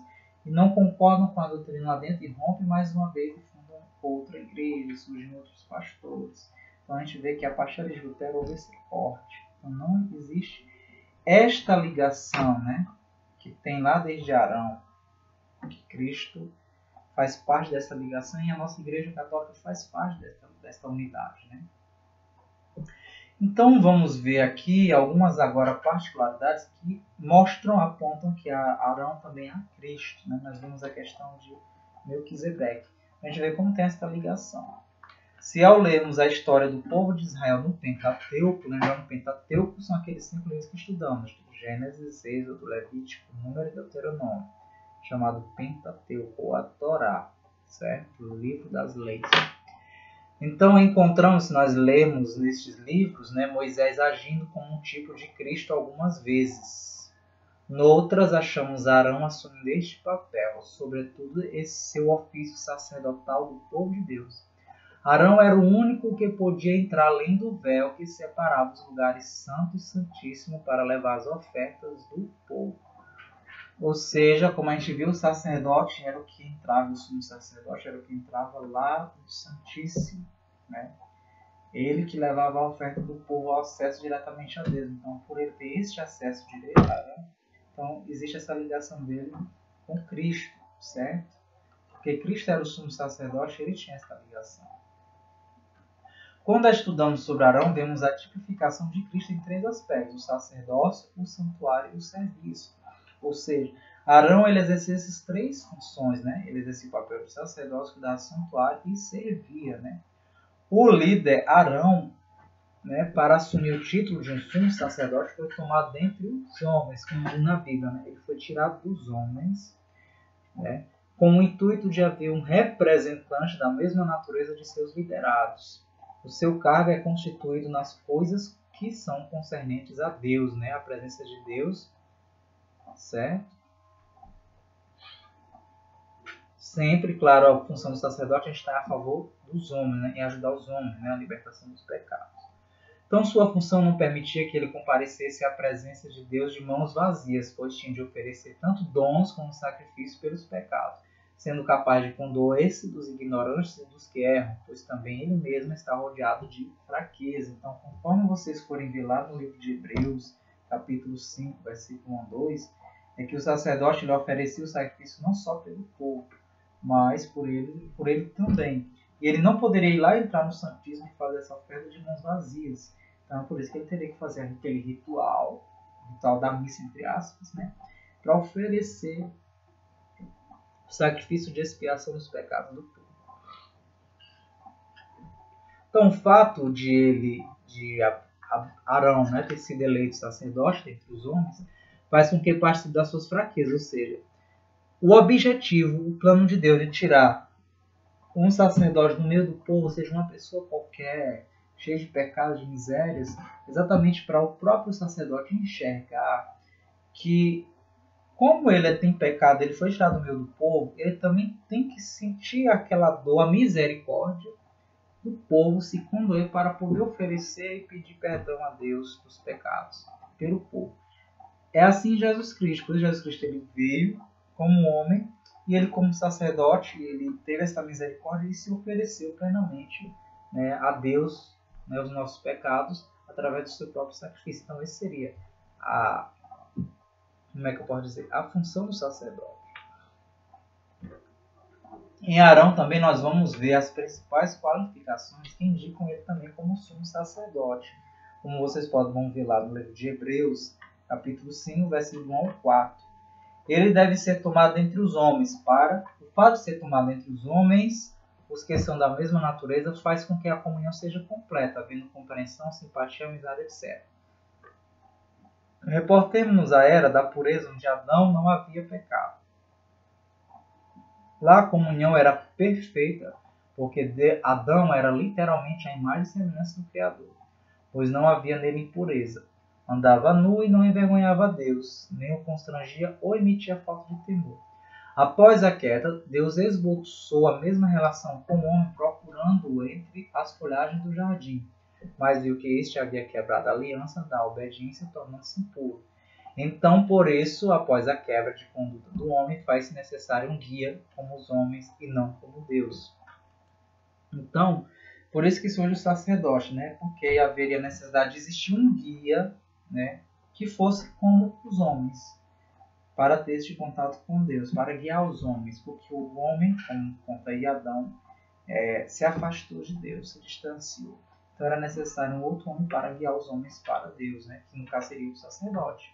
e não concordam com a doutrina lá dentro e rompem mais uma vez e fundam outra igreja, surgem outros pastores. Então a gente vê que a partir de Lutero houve esse corte. Então não existe esta ligação, né, que tem lá desde Arão, que Cristo faz parte dessa ligação e a nossa Igreja Católica faz parte desta unidade, né? Então vamos ver aqui algumas agora particularidades que mostram, apontam que Arão também é Cristo, né? Nós vemos a questão de Melquisedeque. A gente vê como tem essa ligação. Se ao lermos a história do povo de Israel no Pentateuco, lembrando, o Pentateuco são aqueles 5 livros que estudamos, Gênesis, Êxodo, Levítico, Número e Deuteronômio, chamado Pentateuco, ou a Torá, certo? O livro das leis. Então encontramos, se nós lermos nestes livros, né, Moisés agindo como um tipo de Cristo algumas vezes. Noutras achamos Arão assumindo este papel, sobretudo esse seu ofício sacerdotal do povo de Deus. Arão era o único que podia entrar além do véu que separava os lugares santo e santíssimo para levar as ofertas do povo. Ou seja, como a gente viu, o sacerdote era o que entrava, o sumo sacerdote era o que entrava lá no Santíssimo, né? Ele que levava a oferta do povo ao acesso diretamente a Deus. Então, por ele ter este acesso direto, então existe essa ligação dele com Cristo, certo? Porque Cristo era o sumo sacerdote, ele tinha essa ligação. Quando estudamos sobre Arão, vemos a tipificação de Cristo em 3 aspectos: o sacerdócio, o santuário e o serviço. Ou seja, Arão ele exercia essas 3 funções, né? Ele exercia o papel de sacerdócio, cuidava do santuário e servia, né? O líder Arão, né, para assumir o título de um sumo sacerdote, foi tomado dentre os homens, como na Bíblia, né? Ele foi tirado dos homens, né, com o intuito de haver um representante da mesma natureza de seus liderados. O seu cargo é constituído nas coisas que são concernentes a Deus, né? A presença de Deus, certo? Sempre, claro, a função do sacerdote a gente está a favor dos homens, né? Em ajudar os homens, né? A libertação dos pecados. Então, sua função não permitia que ele comparecesse à presença de Deus de mãos vazias, pois tinha de oferecer tanto dons como sacrifício pelos pecados, sendo capaz de condoer-se dos ignorantes e dos que erram, pois também ele mesmo está rodeado de fraqueza. Então, conforme vocês forem ver lá no livro de Hebreus, capítulo 5, versículo 1 a 2, é que o sacerdote lhe oferecia o sacrifício não só pelo povo, mas por ele também. E ele não poderia ir lá entrar no santíssimo e fazer essa oferta de mãos vazias. Então, por isso que ele teria que fazer aquele ritual da missa, entre aspas, né? Para oferecer o sacrifício de expiação dos pecados do povo. Então, o fato de Arão, né, ter sido eleito sacerdote entre os homens, faz com que participe das suas fraquezas. Ou seja, o objetivo, o plano de Deus de tirar um sacerdote no meio do povo, seja uma pessoa qualquer, cheia de pecados, de misérias, exatamente para o próprio sacerdote enxergar que, como ele tem pecado, ele foi tirado do meio do povo, ele também tem que sentir aquela dor, a misericórdia do povo, se condoer para poder oferecer e pedir perdão a Deus dos pecados pelo povo. É assim Jesus Cristo. Quando Jesus Cristo ele veio como homem, e ele como sacerdote, ele teve essa misericórdia e se ofereceu plenamente, né, a Deus, né, os nossos pecados, através do seu próprio sacrifício. Então, esse seria a função do sacerdote. Em Arão também nós vamos ver as principais qualificações que indicam ele também como sumo sacerdote. Como vocês podem ver lá no livro de Hebreus, capítulo 5, versículo 1 ao 4. Ele deve ser tomado entre os homens. O fato de ser tomado entre os homens, os que são da mesma natureza, faz com que a comunhão seja completa, havendo compreensão, simpatia, amizade, etc. Reportemos-nos à era da pureza, onde Adão não havia pecado. Lá a comunhão era perfeita, porque Adão era literalmente a imagem e semelhança do Criador, pois não havia nele impureza. Andava nu e não envergonhava a Deus, nem o constrangia ou emitia falta de temor. Após a queda, Deus esboçou a mesma relação com o homem, procurando-o entre as folhagens do jardim, mas viu que este havia quebrado a aliança da obediência, tornando-se impuro. Então, por isso, após a quebra de conduta do homem, faz-se necessário um guia como os homens e não como Deus. Então, por isso que surge o sacerdote, né? Porque haveria necessidade de existir um guia, né, que fosse como os homens, para ter este contato com Deus, para guiar os homens, porque o homem, como conta aí Adão, se afastou de Deus, se distanciou. Então era necessário um outro homem para guiar os homens para Deus, né, que no caso seria o sacerdote.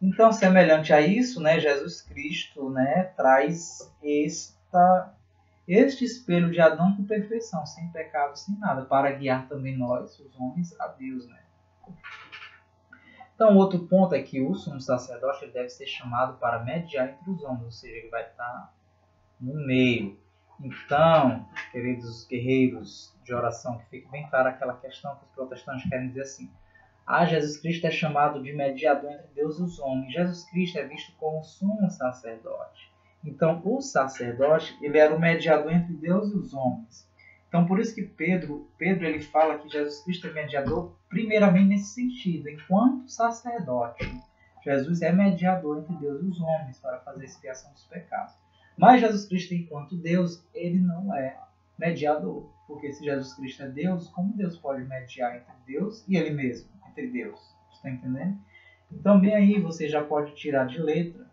Então, semelhante a isso, né, Jesus Cristo, né, traz este espelho de Adão com perfeição, sem pecado, sem nada, para guiar também nós, os homens, a Deus, né? Então, outro ponto é que o sumo sacerdote ele deve ser chamado para mediar entre os homens, ou seja, ele vai estar no meio. Então, queridos guerreiros de oração, que fique bem clara aquela questão que os protestantes querem dizer assim: Jesus Cristo é chamado de mediador entre Deus e os homens. Jesus Cristo é visto como sumo sacerdote. Então, o sacerdote ele era o mediador entre Deus e os homens. Então, por isso que Pedro ele fala que Jesus Cristo é mediador, primeiramente nesse sentido, enquanto sacerdote. Jesus é mediador entre Deus e os homens para fazer a expiação dos pecados. Mas Jesus Cristo, enquanto Deus, ele não é mediador. Porque se Jesus Cristo é Deus, como Deus pode mediar entre Deus e ele mesmo? Entre Deus. Está entendendo? Então, bem aí, você já pode tirar de letra,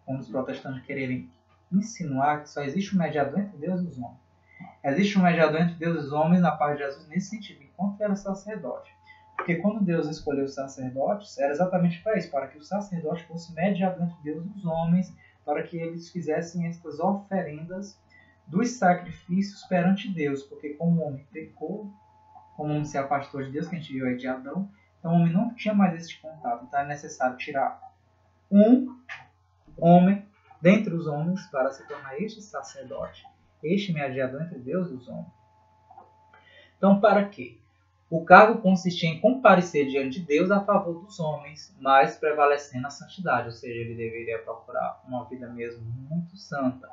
quando os protestantes quererem insinuar que só existe um mediador entre Deus e os homens. Existe um mediador entre Deus e os homens na paz de Jesus nesse sentido, enquanto era sacerdote. Porque quando Deus escolheu os sacerdotes, era exatamente para isso, para que o sacerdote fosse mediador entre Deus e os homens, para que eles fizessem estas oferendas dos sacrifícios perante Deus. Porque como o homem pecou, como o homem se afastou de Deus, que a gente viu aí de Adão, então o homem não tinha mais esse contato. Então é necessário tirar um homem dentre os homens para se tornar este sacerdote, este mediador entre Deus e os homens. Então, para quê? O cargo consistia em comparecer diante de Deus a favor dos homens, mas prevalecendo a santidade, ou seja, ele deveria procurar uma vida mesmo muito santa.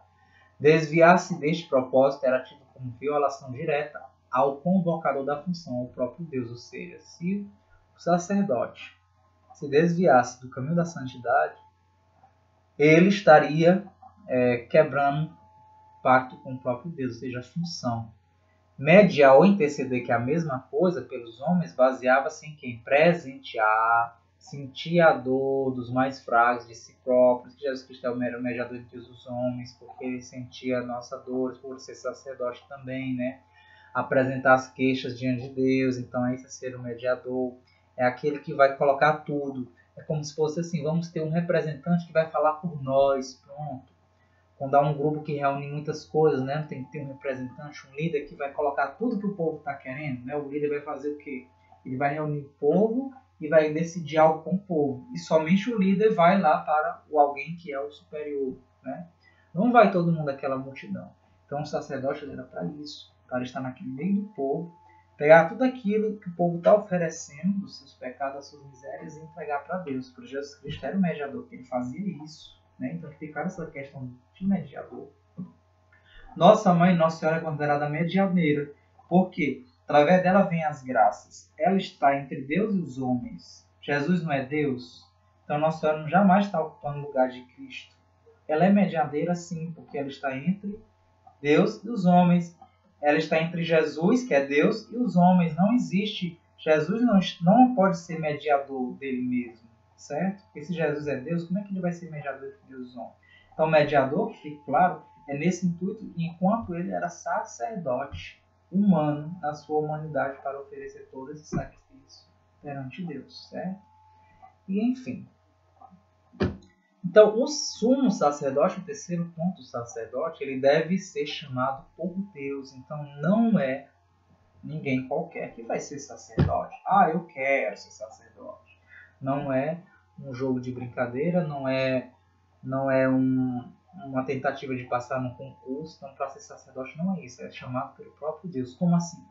Desviar-se deste propósito era tido como violação direta ao convocador da função, ao próprio Deus, ou seja, se o sacerdote se desviasse do caminho da santidade, ele estaria quebrando pacto com o próprio Deus, ou seja, a função. Mediar ou interceder, que é a mesma coisa, pelos homens, baseava-se em quem? Presentear, sentir a dor dos mais fracos de si próprios. Jesus Cristo é o mediador entre os homens, porque ele sentia a nossa dor, por ser sacerdote também, né? Apresentar as queixas diante de Deus, então esse é ser o mediador. É aquele que vai colocar tudo. É como se fosse assim, vamos ter um representante que vai falar por nós, pronto. Quando há um grupo que reúne muitas coisas, né? Tem que ter um representante, um líder que vai colocar tudo que o povo está querendo, né? O líder vai fazer o quê? Ele vai reunir o povo e vai decidir algo com o povo. E somente o líder vai lá para alguém que é o superior, né? Não vai todo mundo àquela multidão. Então o sacerdote era para isso, para estar naquele meio do povo, pegar tudo aquilo que o povo está oferecendo, dos seus pecados, das suas misérias, e entregar para Deus. Porque Jesus Cristo era o mediador, que ele fazia isso. Então, ficar essa questão de mediador. Nossa mãe, Nossa Senhora, é considerada medianeira, porque através dela vem as graças. Ela está entre Deus e os homens. Jesus não é Deus, então Nossa Senhora jamais está ocupando o lugar de Cristo. Ela é medianeira, sim, porque ela está entre Deus e os homens. Ela está entre Jesus, que é Deus, e os homens. Não existe. Jesus não pode ser mediador dele mesmo. Certo? Porque se Jesus é Deus, como é que ele vai ser mediador entre Deus e os homens? Então, o mediador, que fique claro, é nesse intuito, enquanto ele era sacerdote humano na sua humanidade para oferecer todo esse sacrifício perante Deus, certo? E, enfim. Então, o sumo sacerdote, o terceiro ponto do sacerdote, ele deve ser chamado por Deus. Então, não é ninguém qualquer que vai ser sacerdote. Ah, eu quero ser sacerdote. Não é um jogo de brincadeira, não é uma tentativa de passar num concurso. Então, para ser sacerdote não é isso, é chamado pelo próprio Deus. Como assim?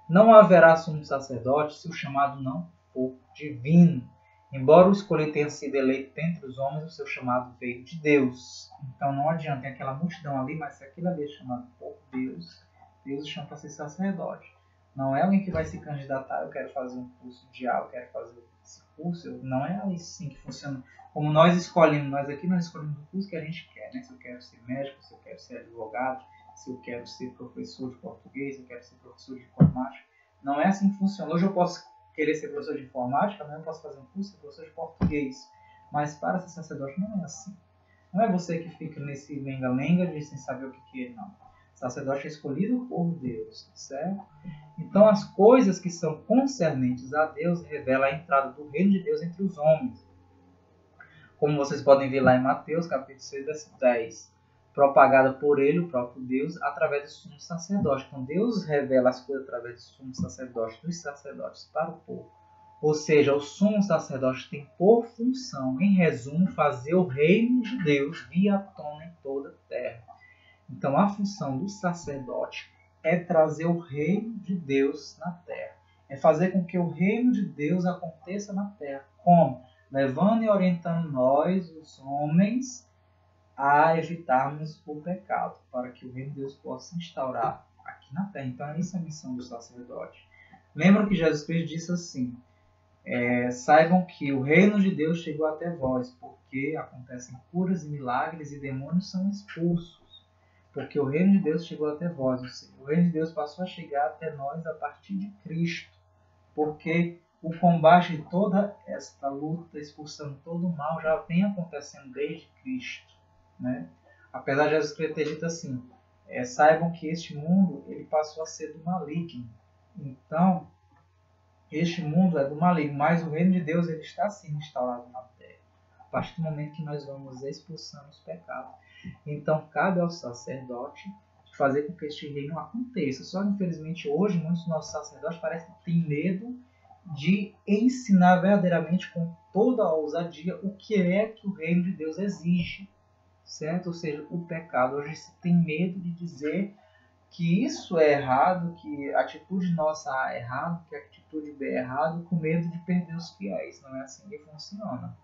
Não haverá sumo sacerdote se o chamado não for divino. Embora o escolhido tenha sido eleito dentre os homens, o seu chamado veio de Deus. Então não adianta, tem aquela multidão ali, mas se aquilo ali é chamado por Deus, Deus o chama para ser sacerdote. Não é alguém que vai se candidatar, eu quero fazer um curso de aula, eu quero fazer esse curso. Não é assim que funciona. Como nós escolhemos, nós escolhemos o curso que a gente quer, né? Se eu quero ser médico, se eu quero ser advogado, se eu quero ser professor de português, se eu quero ser professor de informática. Não é assim que funciona. Hoje eu posso querer ser professor de informática, amanhã eu posso fazer um curso de professor de português. Mas para ser sacerdote não é assim. Não é você que fica nesse lenga-lenga de sem saber o que é, não. O sacerdote é escolhido por Deus, certo? Então as coisas que são concernentes a Deus revelam a entrada do reino de Deus entre os homens. Como vocês podem ver lá em Mateus, capítulo 6, versículo 10. Propagada por ele, o próprio Deus, através do sumo sacerdote. Então Deus revela as coisas através do sumo sacerdote, dos sacerdotes para o povo. Ou seja, o sumo sacerdote tem por função, em resumo, fazer o reino de Deus vir à tona em toda a terra. Então a função do sacerdote é trazer o reino de Deus na terra. É fazer com que o reino de Deus aconteça na terra. Como? Levando e orientando nós, os homens, a evitarmos o pecado, para que o reino de Deus possa se instaurar aqui na terra. Então, essa é a missão do sacerdote. Lembram que Jesus Cristo disse assim, saibam que o reino de Deus chegou até vós, porque acontecem curas e milagres e demônios são expulsos. Porque o reino de Deus chegou até vós, ou seja, o reino de Deus passou a chegar até nós a partir de Cristo. Porque o combate de toda esta luta, expulsando todo o mal, já vem acontecendo desde Cristo. Né? Apesar de Jesus Cristo ter dito assim, saibam que este mundo ele passou a ser do maligno. Então, este mundo é do maligno, mas o reino de Deus ele está sendo instaurado na terra. A partir do momento que nós vamos expulsando os pecados. Então, cabe ao sacerdote fazer com que este reino aconteça. Só que, infelizmente, hoje, muitos dos nossos sacerdotes parecem que têm medo de ensinar verdadeiramente com toda a ousadia o que é que o reino de Deus exige. Certo? Ou seja, o pecado. Hoje se tem medo de dizer que isso é errado, que a atitude nossa A é errada, que a atitude B é errada, com medo de perder os fiéis. Não é assim que funciona.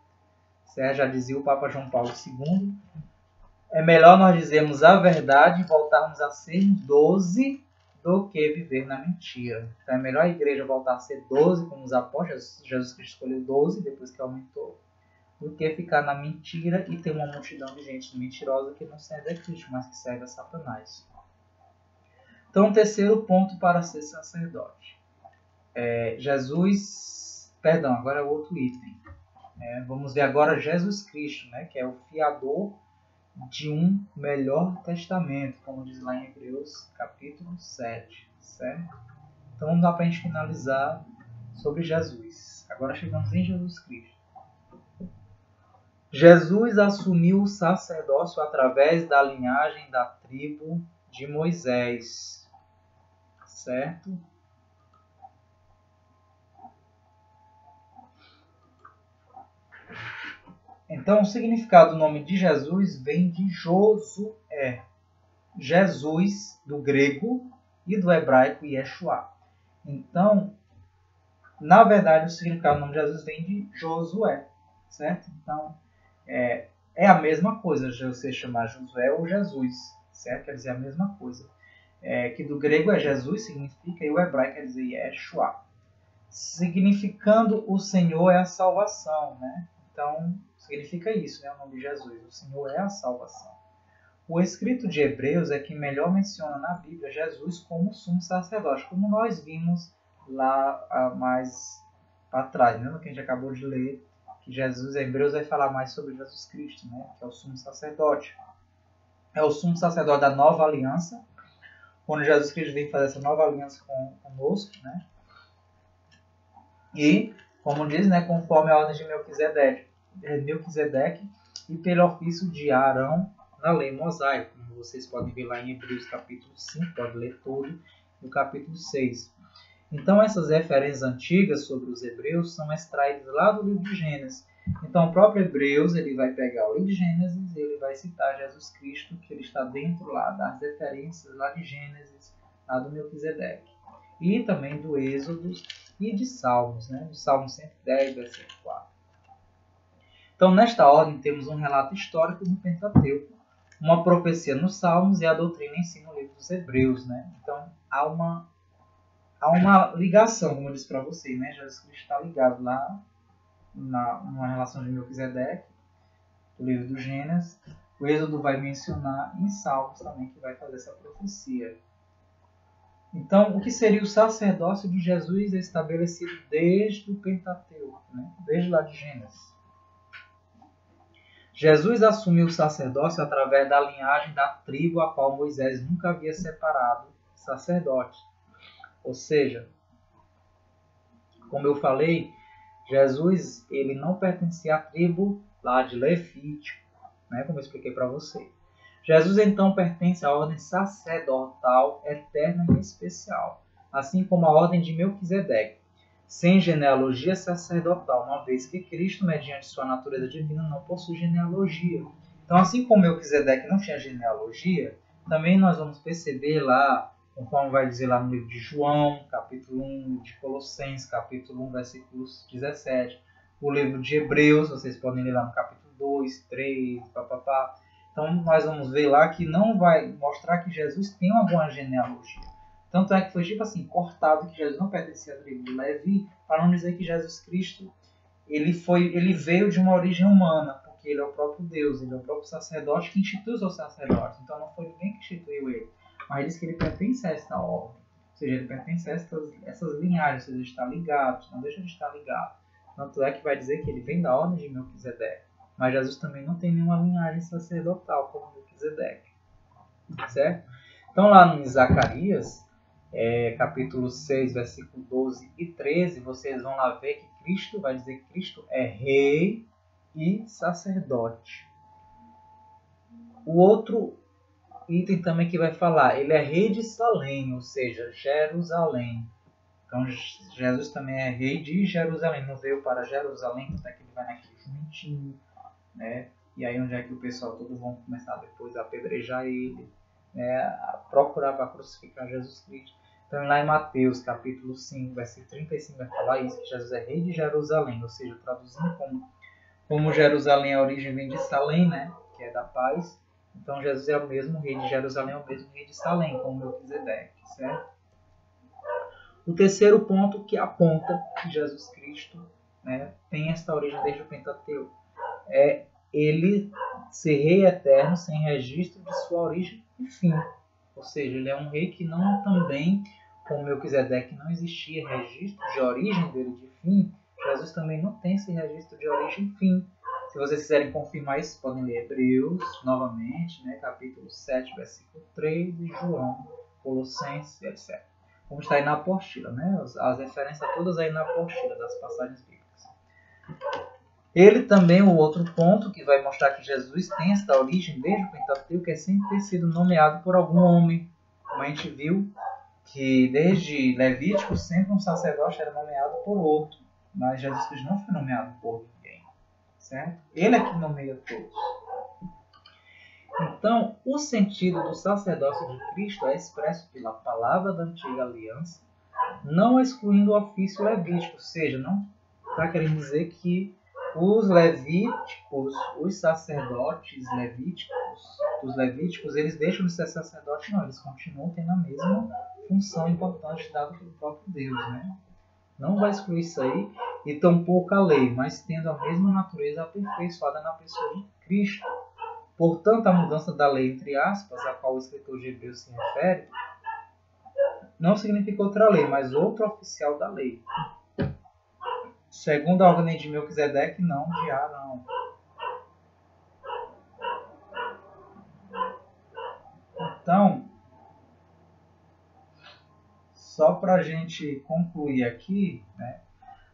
Já dizia o Papa João Paulo II, é melhor nós dizermos a verdade e voltarmos a ser 12 do que viver na mentira. Então é melhor a igreja voltar a ser 12, como os apóstolos. Jesus Cristo escolheu 12 depois que aumentou, do que ficar na mentira e ter uma multidão de gente mentirosa que não serve a Cristo, mas que serve a Satanás. Então, terceiro ponto para ser sacerdote. Agora é outro item. Vamos ver agora Jesus Cristo, né, que é o fiador de um melhor testamento, como diz lá em Hebreus capítulo 7, certo? Então dá para a gente finalizar sobre Jesus. Agora chegamos em Jesus Cristo. Jesus assumiu o sacerdócio através da linhagem da tribo de Moisés, certo? Então, o significado do nome de Jesus vem de Josué. Jesus, do grego, e do hebraico, Yeshua. Então, na verdade, o significado do nome de Jesus vem de Josué, certo? Então, é a mesma coisa você chamar Josué ou Jesus, certo? Quer dizer a mesma coisa. Que do grego é Jesus, significa, e o hebraico quer dizer Yeshua. Significando o Senhor é a salvação, né? Então, significa isso, né? O nome de Jesus. O Senhor é a salvação. O escrito de Hebreus é que melhor menciona na Bíblia Jesus como sumo sacerdote, como nós vimos lá mais para trás, né? Que a gente acabou de ler, que Jesus, Hebreus, vai falar mais sobre Jesus Cristo, né? Que é o sumo sacerdote. É o sumo sacerdote da nova aliança, quando Jesus Cristo vem fazer essa nova aliança conosco, né? E, como diz, né, conforme a ordem de Melquisedeque e pelo ofício de Arão na lei mosaica, como vocês podem ver lá em Hebreus capítulo 5, pode ler todo, no capítulo 6. Então, essas referências antigas sobre os hebreus são extraídas lá do livro de Gênesis. Então, o próprio Hebreus ele vai pegar o livro de Gênesis e ele vai citar Jesus Cristo, que ele está dentro lá das referências lá de Gênesis, lá do Melquisedeque. E também do Êxodo e de Salmos, né? Do Salmo 110, versículo 4. Então, nesta ordem, temos um relato histórico no Pentateuco, uma profecia nos Salmos e a doutrina em si no livro dos Hebreus, né? Então, há uma ligação, como eu disse para vocês, né? Jesus Cristo está ligado lá numa relação de Melquisedeque, do livro do Gênesis. O Êxodo vai mencionar em Salmos também, que vai fazer essa profecia. Então, o que seria o sacerdócio de Jesus estabelecido desde o Pentateuco, né? Desde lá de Gênesis. Jesus assumiu o sacerdócio através da linhagem da tribo a qual Moisés nunca havia separado sacerdote. Ou seja, como eu falei, Jesus ele não pertencia à tribo lá de Levítico, né? Como eu expliquei para você. Jesus então pertence à ordem sacerdotal eterna e especial, assim como a ordem de Melquisedeque, sem genealogia sacerdotal, uma vez que Cristo, mediante sua natureza divina, não possui genealogia. Então, assim como Melquisedeque não tinha genealogia, também nós vamos perceber lá, conforme vai dizer lá no livro de João, capítulo 1, de Colossenses, capítulo 1, versículos 17, o livro de Hebreus, vocês podem ler lá no capítulo 2, 3, papapá. Então, nós vamos ver lá que não vai mostrar que Jesus tem alguma genealogia. Tanto é que foi tipo assim, cortado que Jesus não pertencia à tribo de Levi, para não dizer que Jesus Cristo ele veio de uma origem humana, porque ele é o próprio Deus, ele é o próprio sacerdote que instituiu os sacerdotes. Então, não foi ninguém que instituiu ele, mas diz que ele pertence a esta ordem. Ou seja, ele pertence a essas linhagens, ou seja, ele está ligado, não deixa de estar ligado. Tanto é que vai dizer que ele vem da ordem de Melquisedeque. Mas Jesus também não tem nenhuma linhagem sacerdotal como Melquisedeque. Certo? Então lá em Zacarias, capítulo 6, versículo 12 e 13, vocês vão lá ver que Cristo vai dizer que Cristo é rei e sacerdote. O outro item também que vai falar, ele é rei de Salém, ou seja, Jerusalém. Então Jesus também é rei de Jerusalém, não veio para Jerusalém, até que ele vai naquele jumentinho, né? E aí onde é que o pessoal todo vão começar depois a apedrejar ele, procurava crucificar Jesus Cristo. Então, lá em Mateus, capítulo 5, versículo 35, vai falar isso, que Jesus é rei de Jerusalém, ou seja, traduzindo como Jerusalém, a origem vem de Salém, né, que é da paz. Então, Jesus é o mesmo rei de Jerusalém, é o mesmo rei de Salém, como Melquisedeque, certo? O terceiro ponto que aponta que Jesus Cristo, né, tem esta origem desde o Pentateuco é ele ser rei eterno sem registro de sua origem e fim. Ou seja, ele é um rei que não também, como Melquisedeque, não existia registro de origem dele de fim. Jesus também não tem esse registro de origem e fim. Se vocês quiserem confirmar isso, podem ler Hebreus novamente, né, capítulo 7, versículo 3, e João, Colossenses, etc. Como está aí na apostila, né? As referências todas aí na apostila das passagens bíblicas. Ele também, o outro ponto que vai mostrar que Jesus tem essa origem desde o Pentateuco, é sem ter sido nomeado por algum homem. Como a gente viu que desde Levítico sempre um sacerdote era nomeado por outro, mas Jesus Cristo não foi nomeado por ninguém, certo? Ele é que nomeia todos. Então, o sentido do sacerdócio de Cristo é expresso pela palavra da antiga aliança, não excluindo o ofício levítico, ou seja, não está querendo dizer que os levíticos, os sacerdotes levíticos, eles deixam de ser sacerdotes, não, eles continuam tendo a mesma função importante dada pelo próprio Deus, né? Não vai excluir isso aí, e tampouco a lei, mas tendo a mesma natureza aperfeiçoada na pessoa de Cristo. Portanto, a mudança da lei, entre aspas, a qual o escritor de Hebreus se refere, não significa outra lei, mas outro oficial da lei. Segundo a ordem de Melquisedeque, não de Arão. Então, só para a gente concluir aqui, né,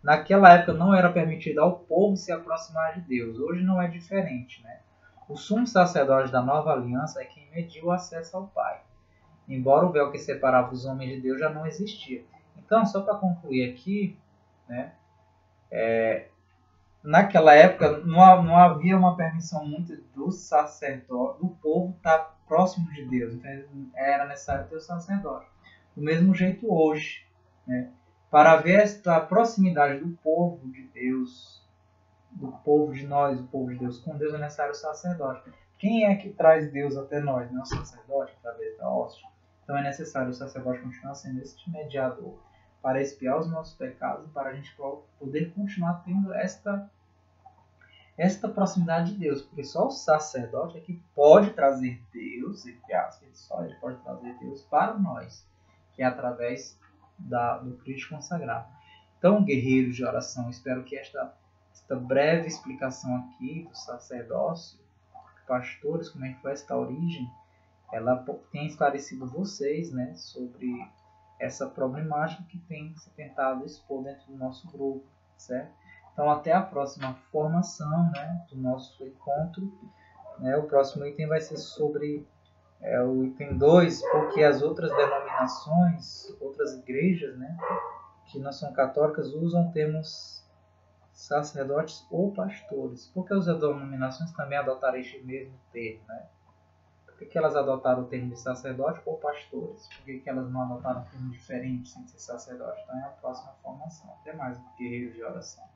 naquela época não era permitido ao povo se aproximar de Deus. Hoje não é diferente, né? O sumo sacerdote da nova aliança é quem mediu o acesso ao Pai, embora o véu que separava os homens de Deus já não existia. Então, só para concluir aqui, né, naquela época não havia uma permissão muito do sacerdote, do povo estar próximo de Deus. Então, era necessário ter o sacerdote. Do mesmo jeito hoje, né, para haver esta proximidade do povo de Deus, do povo de nós, do povo de Deus com Deus, é necessário o sacerdote. Quem é que traz Deus até nós? Não é o sacerdote, através da hóstia. Então é necessário o sacerdote continuar sendo esse mediador para expiar os nossos pecados e para a gente poder continuar tendo esta proximidade de Deus. Porque só o sacerdote é que pode trazer Deus, só ele pode trazer Deus para nós, que é através do Cristo consagrado. Então, guerreiros de oração, espero que esta breve explicação aqui do sacerdócio, pastores, como é que foi esta origem, ela tenha esclarecido vocês, né, sobre essa problemática que tem se tentado expor dentro do nosso grupo, certo? Então, até a próxima formação, né, do nosso encontro. Né, o próximo item vai ser sobre o item 2, porque as outras denominações, outras igrejas, né, que não são católicas, usam termos sacerdotes ou pastores. Por que as denominações também adotaram este mesmo termo, né? Por que elas adotaram o termo de sacerdote ou pastores? Por que elas não adotaram um termo diferente sem ser sacerdote? Então é a próxima formação. Até mais, guerreiros de oração.